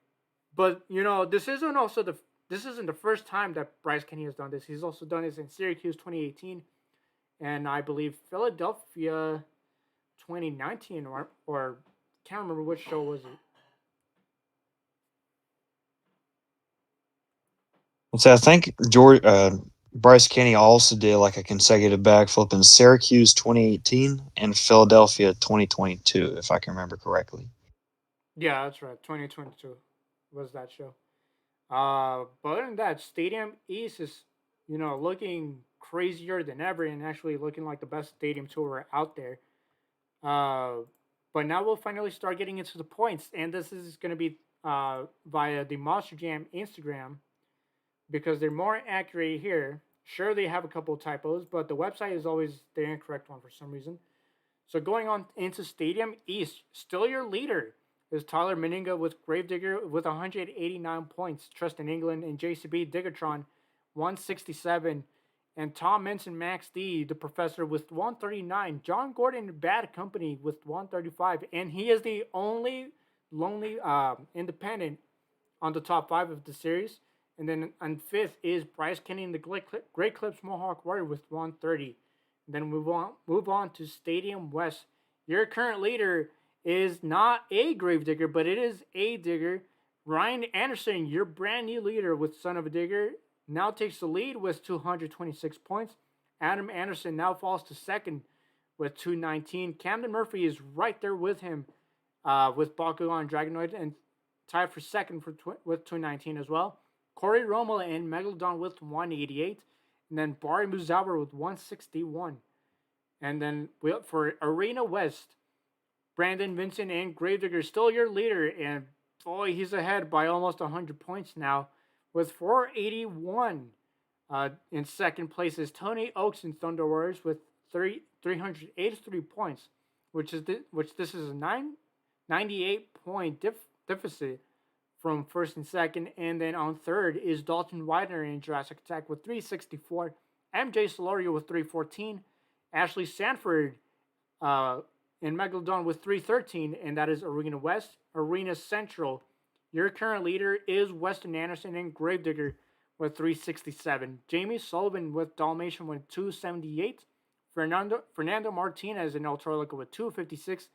this isn't the first time that Bryce Kenny has done this. He's also done this in Syracuse 2018, and I believe Philadelphia 2019, or can't remember which show was it. So I think Bryce Kenny also did like a consecutive backflip in Syracuse 2018 and Philadelphia 2022, if I can remember correctly. Yeah, that's right. 2022 was that show. But other than that, Stadium East is, looking crazier than ever and actually looking like the best stadium tour out there. But now we'll finally start getting into the points, and this is going to be via the Monster Jam Instagram, because they're more accurate here. Sure, they have a couple of typos, but the website is always the incorrect one for some reason. So going on into Stadium East, still your leader is Tyler Menninga with Gravedigger with 189 points. Tristan England and JCB Digatron 167. And Tom Menson, Max D, the professor, with 139. John Gordon, Bad Company, with 135. And he is the only lonely independent on the top 5 of the series. And then on 5th is Bryce Kenny and the Great Clips Mohawk Warrior with 130. And then move on to Stadium West. Your current leader is not a Gravedigger, but it is a Digger. Ryan Anderson, your brand new leader with Son of a Digger, now takes the lead with 226 points. Adam Anderson now falls to second with 219. Camden Murphy is right there with him with Bakugan Dragonoid, and tied for second with 219 as well. Corey Rommel and Megalodon with 188. And then Barry Muzawa with 161. And then for Arena West, Brandon Vincent and Gravedigger still your leader. And boy, he's ahead by almost 100 points now with 481. In second place is Tony Oaks and Thunder Warriors with 383 points, which this is a 98 point deficit from first and second. And then on third is Dalton Widener in Jurassic Attack with 364, MJ Solorio with 314, Ashley Sanford in Megalodon with 313, and that is Arena West. Arena Central, your current leader is Weston Anderson and Gravedigger with 367. Jamie Sullivan with Dalmatian with 278. Fernando Martinez in El Toro with 256.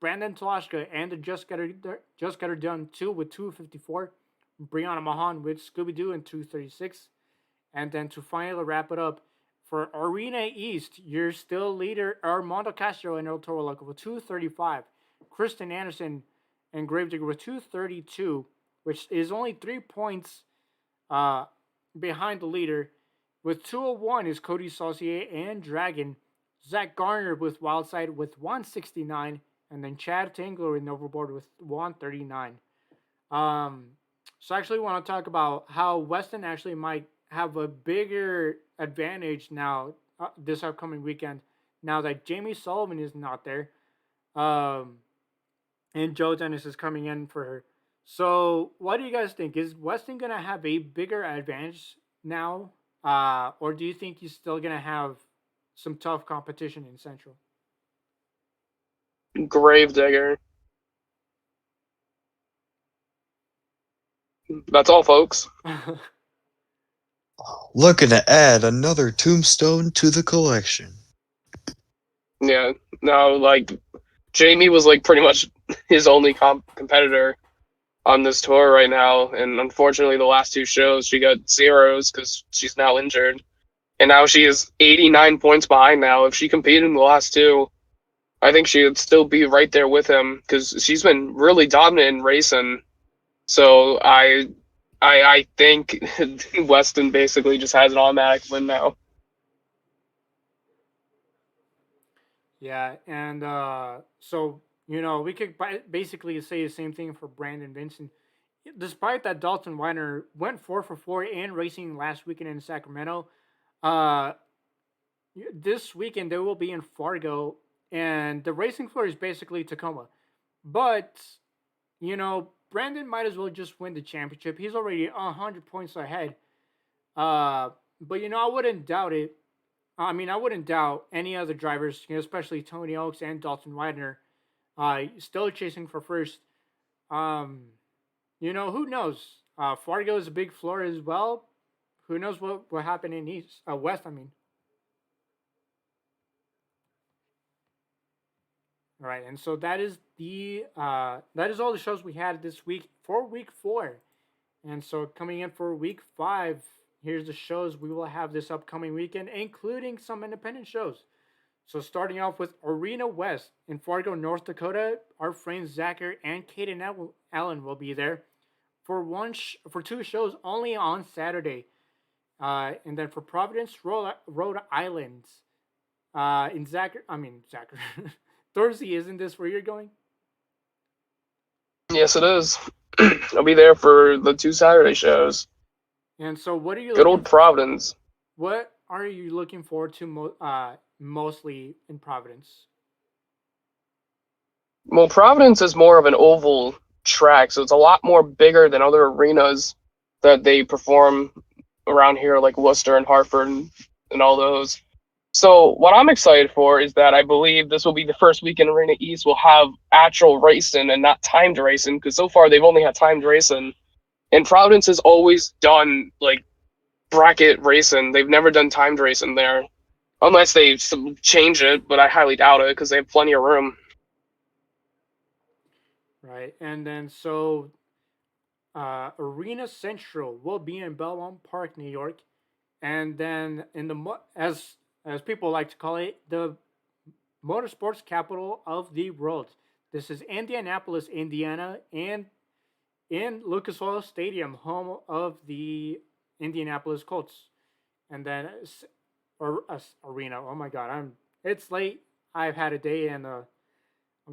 Brandon Toloshka and the Just Got Her Done 2 with 254. Brianna Mahan with Scooby Doo and 236. And then to finally wrap it up, for Arena East, your still leader Armando Castro and El Toro Loco with 235. Kristen Anderson and Gravedigger with 232, which is only 3 points behind the leader. With 201 is Cody Saucier and Dragon. Zach Garner with Wildside with 169. And then Chad Tangler in Overboard with 139. So I actually want to talk about how Weston actually might have a bigger advantage now this upcoming weekend. Now that Jamie Sullivan is not there, and Joe Dennis is coming in for her. So what do you guys think? Is Weston gonna have a bigger advantage now, or do you think he's still gonna have some tough competition in Central? Gravedigger. That's all, folks. Looking to add another tombstone to the collection. Yeah, no, like Jamie was like pretty much his only competitor on this tour right now, and unfortunately, the last two shows she got zeros because she's now injured, and now she is 89 points behind. Now, if she competed in the last two, I think she would still be right there with him because she's been really dominant in racing. So I think Weston basically just has an automatic win now. Yeah, and so we could basically say the same thing for Brandon Vincent. Despite that, Dalton Weiner went 4 for 4 in racing last weekend in Sacramento. This weekend they will be in Fargo, and the racing floor is basically Tacoma. But Brandon might as well just win the championship. He's already 100 points ahead. But I wouldn't doubt it. I mean, I wouldn't doubt any other drivers, especially Tony Oaks and Dalton Widener, still chasing for first. Who knows? Fargo is a big floor as well. Who knows what will happen in West? I mean. All right, and so that is all the shows we had this week for week 4, and so coming in for week 5. Here's the shows we will have this upcoming weekend, including some independent shows. So starting off with Arena West in Fargo, North Dakota, our friends Zachary and Caden Allen will be there for for 2 shows only on Saturday, and then for Providence, Rhode Island, in Zachary. Thursday, isn't this where you're going? Yes, it is. I'll be there for the 2 Saturday shows. And so, what are you? Good old Providence. What are you looking forward to mostly in Providence? Well, Providence is more of an oval track, so it's a lot more bigger than other arenas that they perform around here, like Worcester and Hartford and all those. So what I'm excited for is that I believe this will be the first weekend Arena East will have actual racing and not timed racing, because so far they've only had timed racing. And Providence has always done like bracket racing. They've never done timed racing there, unless they change it, but I highly doubt it because they have plenty of room. Right, and then so Arena Central will be in Belmont Park, New York, and then in the as people like to call it, the motorsports capital of the world. This is Indianapolis, Indiana, and in Lucas Oil Stadium, home of the Indianapolis Colts. And then Arena. Oh my God, it's late. I've had a day, and I'm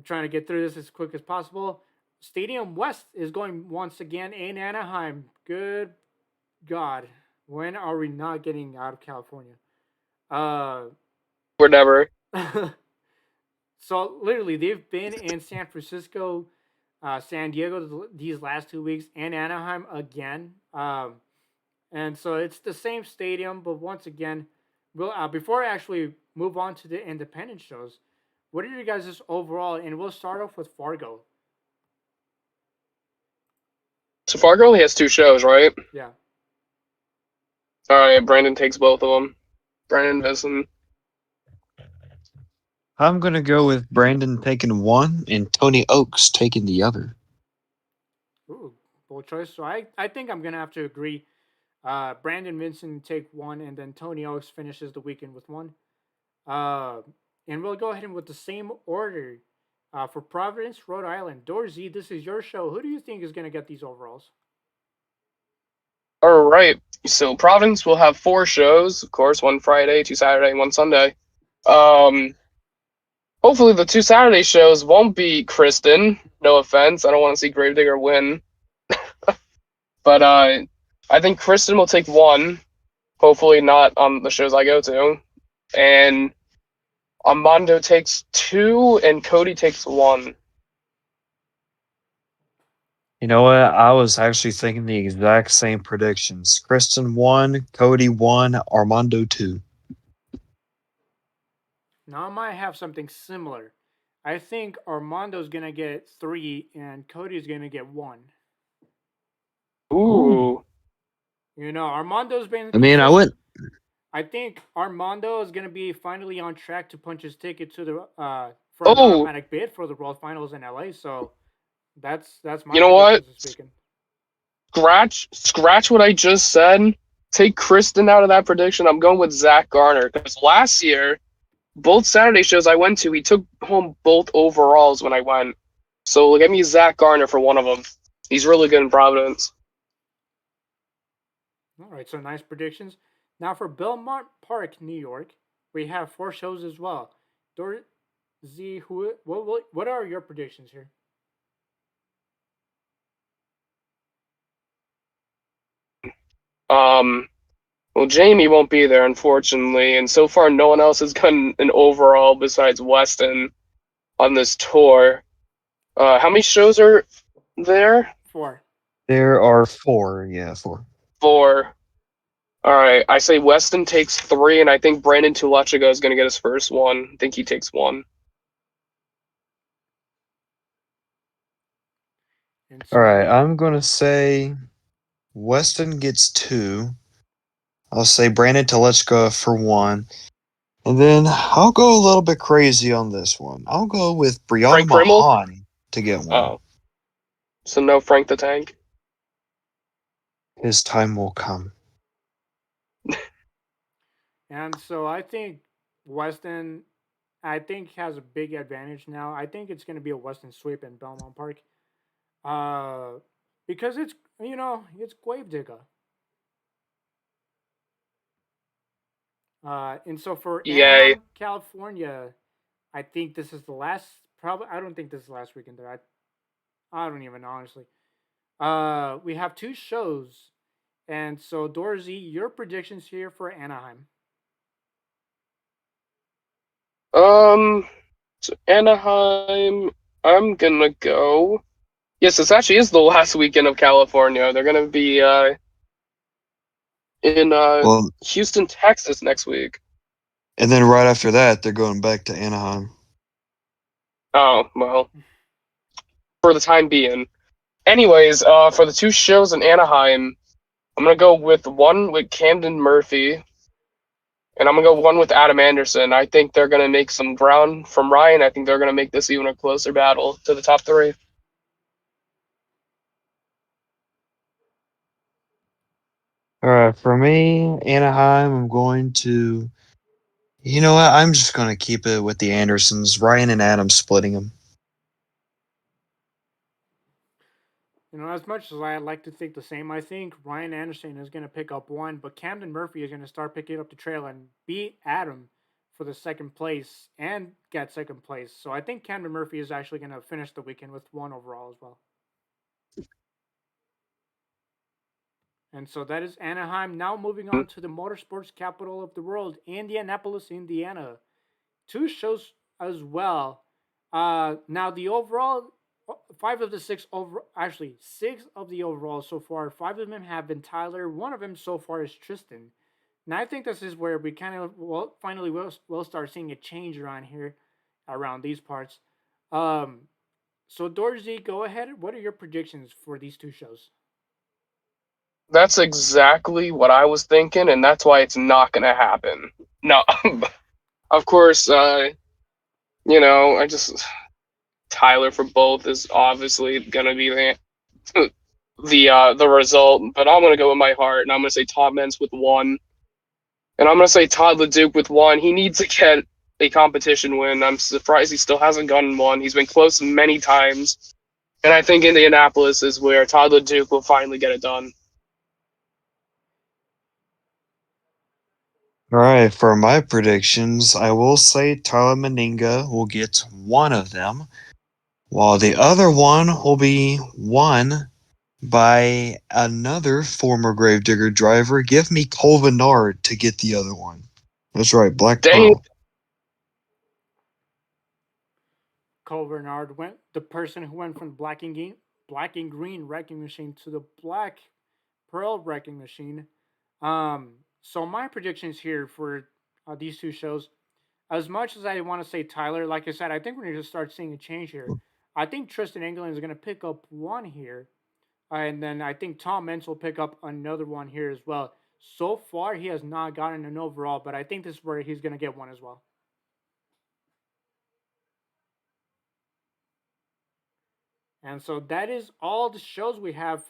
trying to get through this as quick as possible. Stadium West is going once again in Anaheim. Good God, when are we not getting out of California? whatever. So literally, they've been in San Francisco, San Diego these last 2 weeks, and Anaheim again. And so it's the same stadium, but once again, we'll before I actually move on to the independent shows, what are your guys' overall? And we'll start off with Fargo. So Fargo only has 2 shows, right? Yeah. All right, Brandon takes both of them. Brandon Vincent. I'm gonna go with Brandon taking one and Tony Oaks taking the other. Ooh, bold choice. So I think I'm gonna have to agree. Brandon Vincent take one, and then Tony Oaks finishes the weekend with one. Uh, and we'll go ahead and with the same order. For Providence, Rhode Island, Dorsey, this is your show. Who do you think is gonna get these overalls? All right. So Providence will have 4 shows, of course, 1 Friday, 2 Saturday, and 1 Sunday. Hopefully the 2 Saturday shows won't be Kristen. No offense, I don't want to see Gravedigger win, but I think Kristen will take 1. Hopefully not on the shows I go to, and Armando takes 2, and Cody takes 1. You know what? I was actually thinking the exact same predictions. Kristen 1, Cody 1, Armando 2. Now I might have something similar. I think Armando's gonna get 3, and Cody's gonna get 1. Ooh. You know, Armando's been I mean, I consistent. went. I think Armando is going to be finally on track to punch his ticket to the for an Oh, automatic bid for the World Finals in LA. So that's my you know what? predictions this weekend. Scratch what I just said. Take Kristen out of that prediction. I'm going with Zach Garner because last year, both Saturday shows I went to, he took home both overalls when I went. So get me Zach Garner for one of them. He's really good in Providence. All right, so nice predictions. Now for Belmont Park, New York, we have 4 shows as well. Z, what are your predictions here? Well, Jamie won't be there, unfortunately, and so far no one else has gotten an overall besides Weston on this tour. How many shows are there? 4. There are 4. Yeah, 4. 4. All right, I say Weston takes 3, and I think Brandon Tulechiga is going to get his first one. I think he takes 1. And All so right, I'm gonna say Weston gets 2. I'll say Brandon Telechka for 1. And then I'll go a little bit crazy on this one. I'll go with Brianna Frank Primmel? Mahan to get 1. Oh, so no Frank the Tank. His time will come. And so I think Weston, I think has a big advantage now. I think it's going to be a Weston sweep in Belmont Park, because it's it's Gravedigger. And so for Yay. Anaheim, California, I think this is the last. Probably, I don't think this is the last weekend there. I don't even know, honestly. We have 2 shows, and so Dorsey, your predictions here for Anaheim. So Anaheim, I'm gonna go. Yes, this actually is the last weekend of California. They're gonna be in Well, Houston, Texas next week. and then right after that, they're going back to Anaheim. Oh, well, for the time being. Anyways, for the 2 shows in Anaheim, I'm gonna go with one with Camden Murphy, and I'm gonna go one with Adam Anderson. I think they're gonna make some ground from Ryan. I think they're gonna make this even a closer battle to the top 3. All right, for me, Anaheim, I'm going to. You know what? I'm just going to keep it with the Andersons. Ryan and Adam splitting them. You know, as much as I'd like to think the same, I think Ryan Anderson is going to pick up 1, but Camden Murphy is going to start picking up the trail and beat Adam for the second place and get second place. So I think Camden Murphy is actually going to finish the weekend with 1 overall as well. And so that is Anaheim. Now moving on to the motorsports capital of the world, Indianapolis, Indiana. two shows as well. Now the overall five of the six over actually six of the overall so far. Five of them have been Tyler. One of them so far is Tristan. And I think this is where we kind of finally will start seeing a change around here, around these parts. Um, so Dorsey, go ahead. What are your predictions for these two shows? That's exactly what I was thinking, and that's why it's not going to happen. No, of course, I just Tyler for both is obviously going to be the result, but I'm going to go with my heart, and I'm going to say Tom Meents with one, and I'm going to say Todd LeDuc with one. He needs to get a competition win. I'm surprised he still hasn't gotten one. He's been close many times, and I think Indianapolis is where Todd LeDuc will finally get it done. All right, for my predictions, I will say Tyler Meninga will get one of them, while the other one will be won by another former Gravedigger driver. Give me Cole Vernard to get the other one. That's right, Black Dang. Pearl. Cole Bernard went the person who went from black and green wrecking machine to the black pearl wrecking machine. So my predictions here for these two shows, as much as I want to say Tyler, like I said, I think we're going to start seeing a change here. I think Tristan England is going to pick up one here, and then I think Tom Meents will pick up another one here as well. So far, he has not gotten an overall, but I think this is where he's going to get one as well. And so that is all the shows we have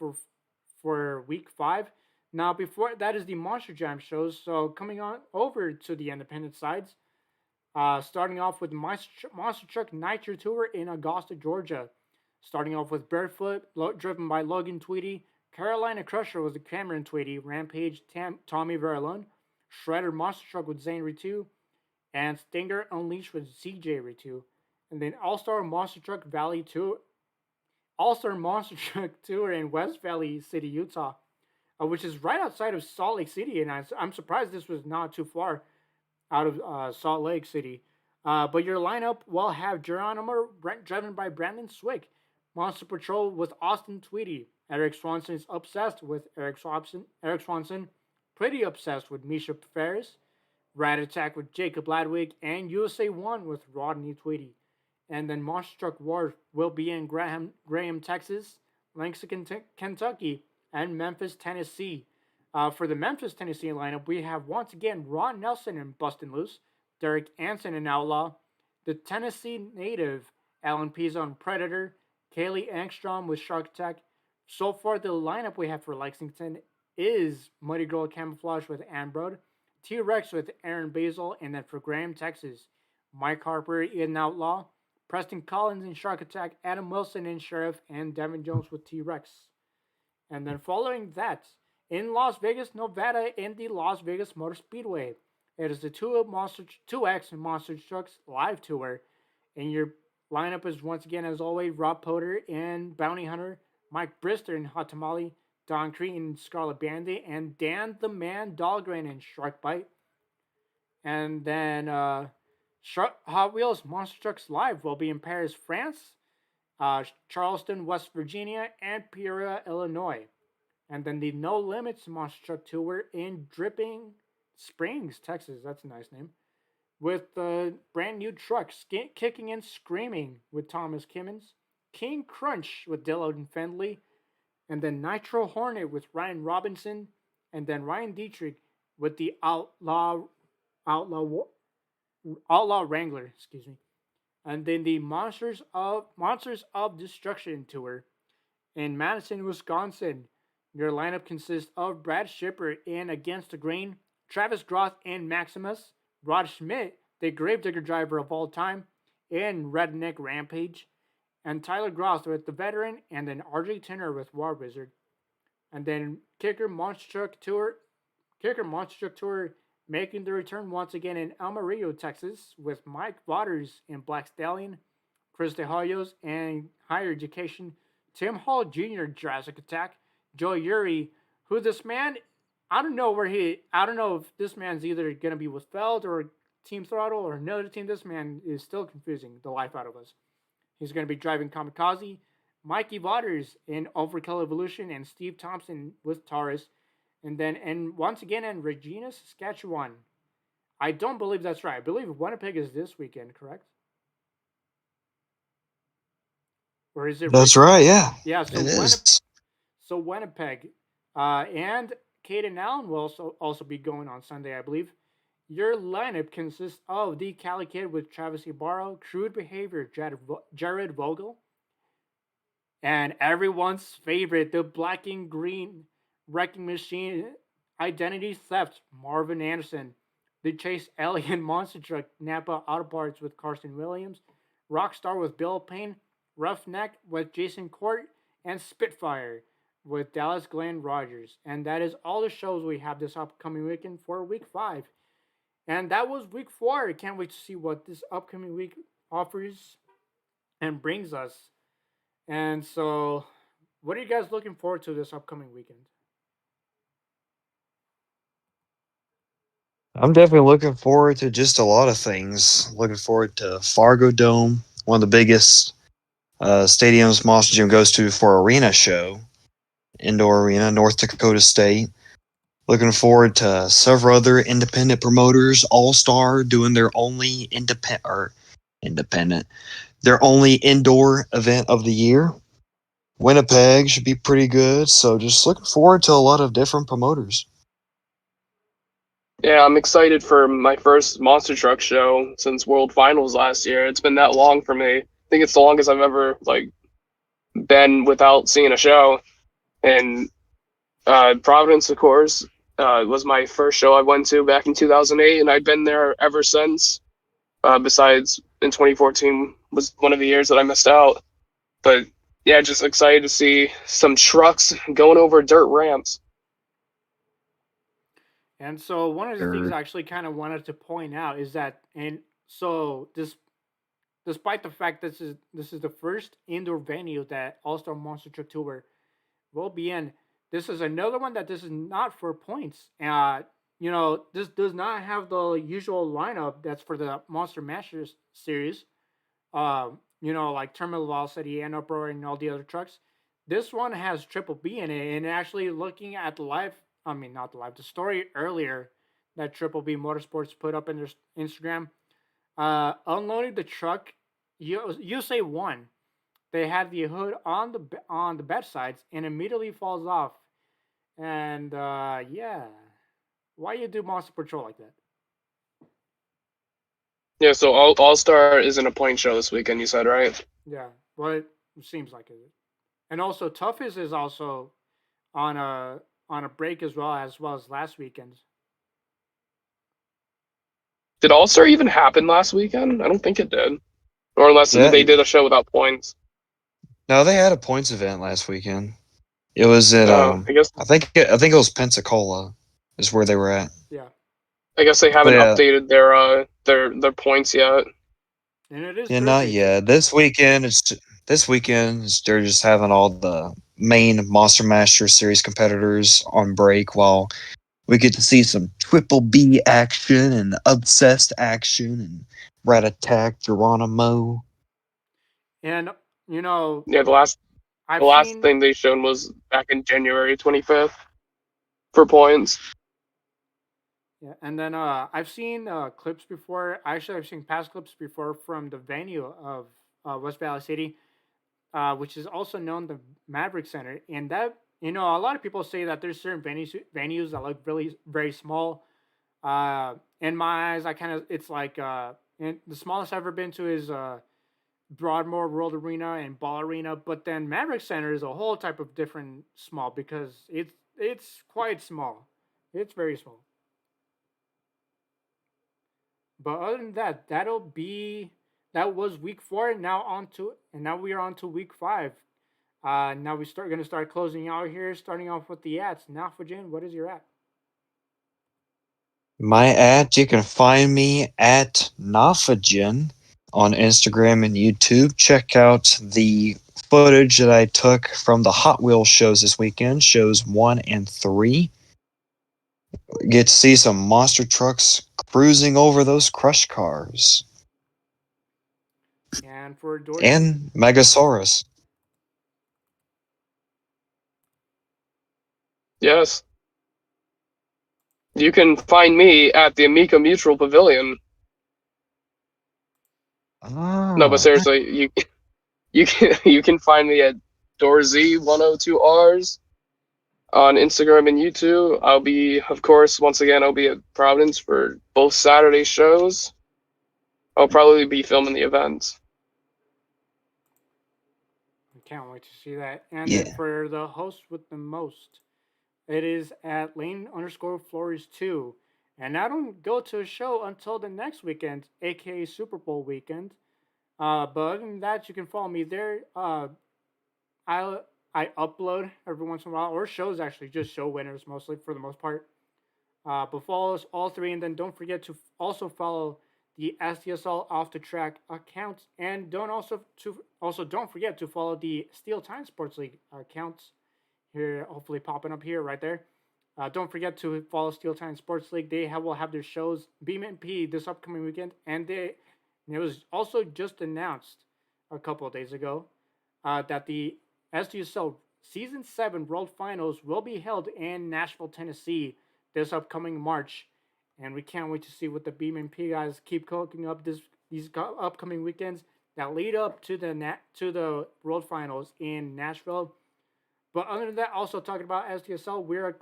for week 5. Now, before that is the Monster Jam shows. So coming on over to the independent sides, starting off with Monster Truck Nitro Tour in Augusta, Georgia. Starting off with Barefoot, driven by Logan Tweedy. Carolina Crusher was the Cameron Tweedy. Rampage, Tommy Verlone. Shredder Monster Truck with Zane Ritu. And Stinger Unleashed with CJ Ritu. And then All-Star Monster Truck Valley Tour. All-Star Monster Truck Tour in West Valley City, Utah, which is right outside of Salt Lake City. And I'm surprised this was not too far out of Salt Lake City. But your lineup will have Geronimo, driven by Brandon Swick. Monster Patrol with Austin Tweedy. Eric Swanson is obsessed with Eric Swanson. Pretty obsessed with Misha Ferris. Rat Attack with Jacob Ladwig. And USA 1 with Rodney Tweedy. And then Monster Truck Wars will be in Graham, Texas, Langston, Kentucky, and Memphis, Tennessee. For the Memphis, Tennessee lineup, we have once again Ron Nelson and Bustin' Loose, Derek Anson and Outlaw, the Tennessee native Alan Pizzo and Predator, Kaylee Angstrom with Shark Attack. So far, the lineup we have for Lexington is Muddy Girl Camouflage with Ambrode, T-Rex with Aaron Basil, and then for Graham, Texas, Mike Harper in Outlaw, Preston Collins in Shark Attack, Adam Wilson in Sheriff, and Devin Jones with T-Rex. And then following that, in Las Vegas, Nevada, in the Las Vegas Motor Speedway, it is the 2X Monster Trucks Live Tour. And your lineup is once again, as always, Rob Potter and Bounty Hunter, Mike Brister in Hot Tamale, Don Crete in Scarlet Bandit, and Dan the Man Dahlgren in Shark Bite. And then Hot Wheels Monster Trucks Live will be in Paris, France, Charleston, West Virginia, and Peoria, Illinois. And then the No Limits Monster Truck Tour in Dripping Springs, Texas. That's a nice name. With the brand new truck, Kicking and Screaming with Thomas Kimmons, King Crunch with Dylan Fendley, and then Nitro Hornet with Ryan Robinson, and then Ryan Dietrich with the Outlaw Wrangler, and then the Monsters of Destruction Tour in Madison, Wisconsin. Your lineup consists of Brad Shipper in Against the Grain, Travis Groth and Maximus, Rod Schmidt, the Gravedigger driver of all time, in Redneck Rampage, and Tyler Groth with the Veteran, and then RJ Tenner with War Wizard, and then Kicker Monster Truck Tour making the return once again in Amarillo, Texas, with Mike Waters in Black Stallion, Chris DeHoyos and Higher Education, Tim Hall Jr. Jurassic Attack, Joe Uri, who this man, I don't know if this man's either going to be with Feld or Team Throttle or another team. This man is still confusing the life out of us. He's going to be driving Kamikaze, Mikey Waters in Overkill Evolution, and Steve Thompson with Taurus. And once again in Regina, Saskatchewan. I don't believe that's right. I believe Winnipeg is this weekend, correct? Or is it? That's right, yeah. Yeah, it is. So Winnipeg and Caden Allen will also be going on Sunday, I believe. Your lineup consists of the Cali Kid with Travis Ibarro, Crude Behavior, Jared Vogel, and everyone's favorite, the Black and Green Wrecking Machine Identity Theft, Marvin Anderson, the Chase Alien Monster Truck Napa Auto Parts with Carson Williams, Rockstar with Bill Payne, Roughneck with Jason Court, and Spitfire with Dallas Glenn Rogers. And that is all the shows we have this upcoming weekend for week 5. And that was week 4. I can't wait to see what this upcoming week offers and brings us. And so, what are you guys looking forward to this upcoming weekend? I'm definitely looking forward to just a lot of things. Looking forward to Fargo Dome, one of the biggest stadiums Monster Jam goes to for arena show, indoor arena, North Dakota State. Looking forward to several other independent promoters, All Star doing their only independent, their only indoor event of the year. Winnipeg should be pretty good, so just looking forward to a lot of different promoters. Yeah, I'm excited for my first monster truck show since World Finals last year. It's been that long for me. I think it's the longest I've ever been without seeing a show. And Providence, of course, was my first show I went to back in 2008, and I've been there ever since. Besides, in 2014 was one of the years that I missed out. But yeah, just excited to see some trucks going over dirt ramps. And so one of the things I actually kind of wanted to point out is that, and so despite the fact this is the first indoor venue that All Star Monster Truck Tour will be in, this is another one that this is not for points. This does not have the usual lineup that's for the Monster Masters series. Like Terminal Velocity and Uproar and all the other trucks. This one has Triple B in it, and actually looking at the story earlier that Triple B Motorsports put up in their Instagram, unloading the truck, USA 1, they had the hood on the bed sides and immediately falls off. And why you do Monster Patrol like that? Yeah, so All Star isn't a point show this weekend, you said, right? Yeah, well, it seems like it. And also, Toughest is also on a break as well as last weekend. Did All Star even happen last weekend? I don't think it did, or unless they did a show without points. No, they had a points event last weekend. It was at I think it was Pensacola, is where they were at. Yeah. I guess they haven't updated their points yet. And it is not yet. This weekend they're just having all the main Monster Master Series competitors on break while we get to see some Triple B action and Obsessed action and Rat Attack Geronimo. And the last thing they showed was back in January 25th for points. Yeah, and then I've seen clips before. Actually, I've seen past clips before from the venue of West Valley City, which is also known the Maverick Center. And that, a lot of people say that there's certain venues that look really very small. In my eyes, it's like and the smallest I've ever been to is Broadmoor World Arena and Ball Arena. But then Maverick Center is a whole type of different small because it's quite small. It's very small. But other than that, that was week 4. Now we are on to week 5. Now we're going to start closing out here, starting off with the ads. Now, Fajin, what is your ad? My ad, you can find me at Nafagen on Instagram and YouTube. Check out the footage that I took from the Hot Wheels shows this weekend, shows 1 and 3. Get to see some monster trucks cruising over those crush cars. And for Dorsey, And Megasaurus. Yes. You can find me at the Amica Mutual Pavilion. No, but Ah, seriously, you can find me at Dorzy102Rs on Instagram and YouTube. I'll be, of course, once again, I'll be at Providence for both Saturday shows. I'll probably be filming the events. I can't wait to see that. And yeah. then for the host with the most, it is at Lane_Flores2. And I don't go to a show until the next weekend, aka Super Bowl weekend. But other than that, you can follow me there. I I upload every once in a while, or shows actually, just show winners mostly for the most part. But follow us all three, and then don't forget to also follow the SDSL off the track accounts, and don't forget to follow the Steel Time Sports League accounts here, hopefully popping up here right there. Don't forget to follow Steel Time Sports League. Will have their shows Beam and P this upcoming weekend, and it was also just announced a couple of days ago that the SDSL Season 7 World Finals will be held in Nashville, Tennessee this upcoming March. And we can't wait to see what the Beam and P guys keep cooking up these upcoming weekends that lead up to the World Finals in Nashville. But other than that, also talking about SDSL, we're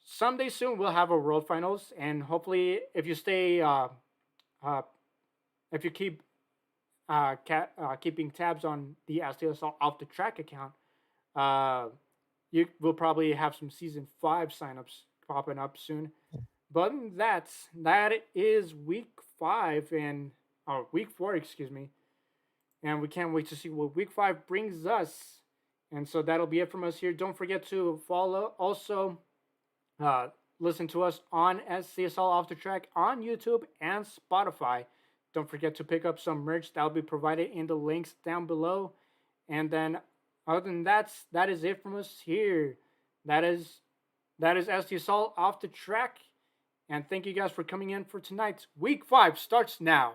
someday soon we'll have a World Finals, and hopefully, if you stay, if you keep keeping tabs on the SDSL off the track account, uh, you will probably have some season 5 signups popping up soon. But that is week 5 and week 4, excuse me, and we can't wait to see what week 5 brings us. And so that'll be it from us here. Don't forget to follow, also listen to us on SCSL Off the Track on YouTube and Spotify. Don't forget to pick up some merch that will be provided in the links down below. And then, other than that is it from us here. That is SDSL Off the Track. And thank you guys for coming in for tonight. Week 5 starts now.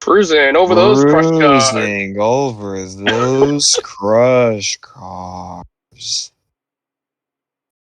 Cruising over those crush cars. Cruising over those crush cars.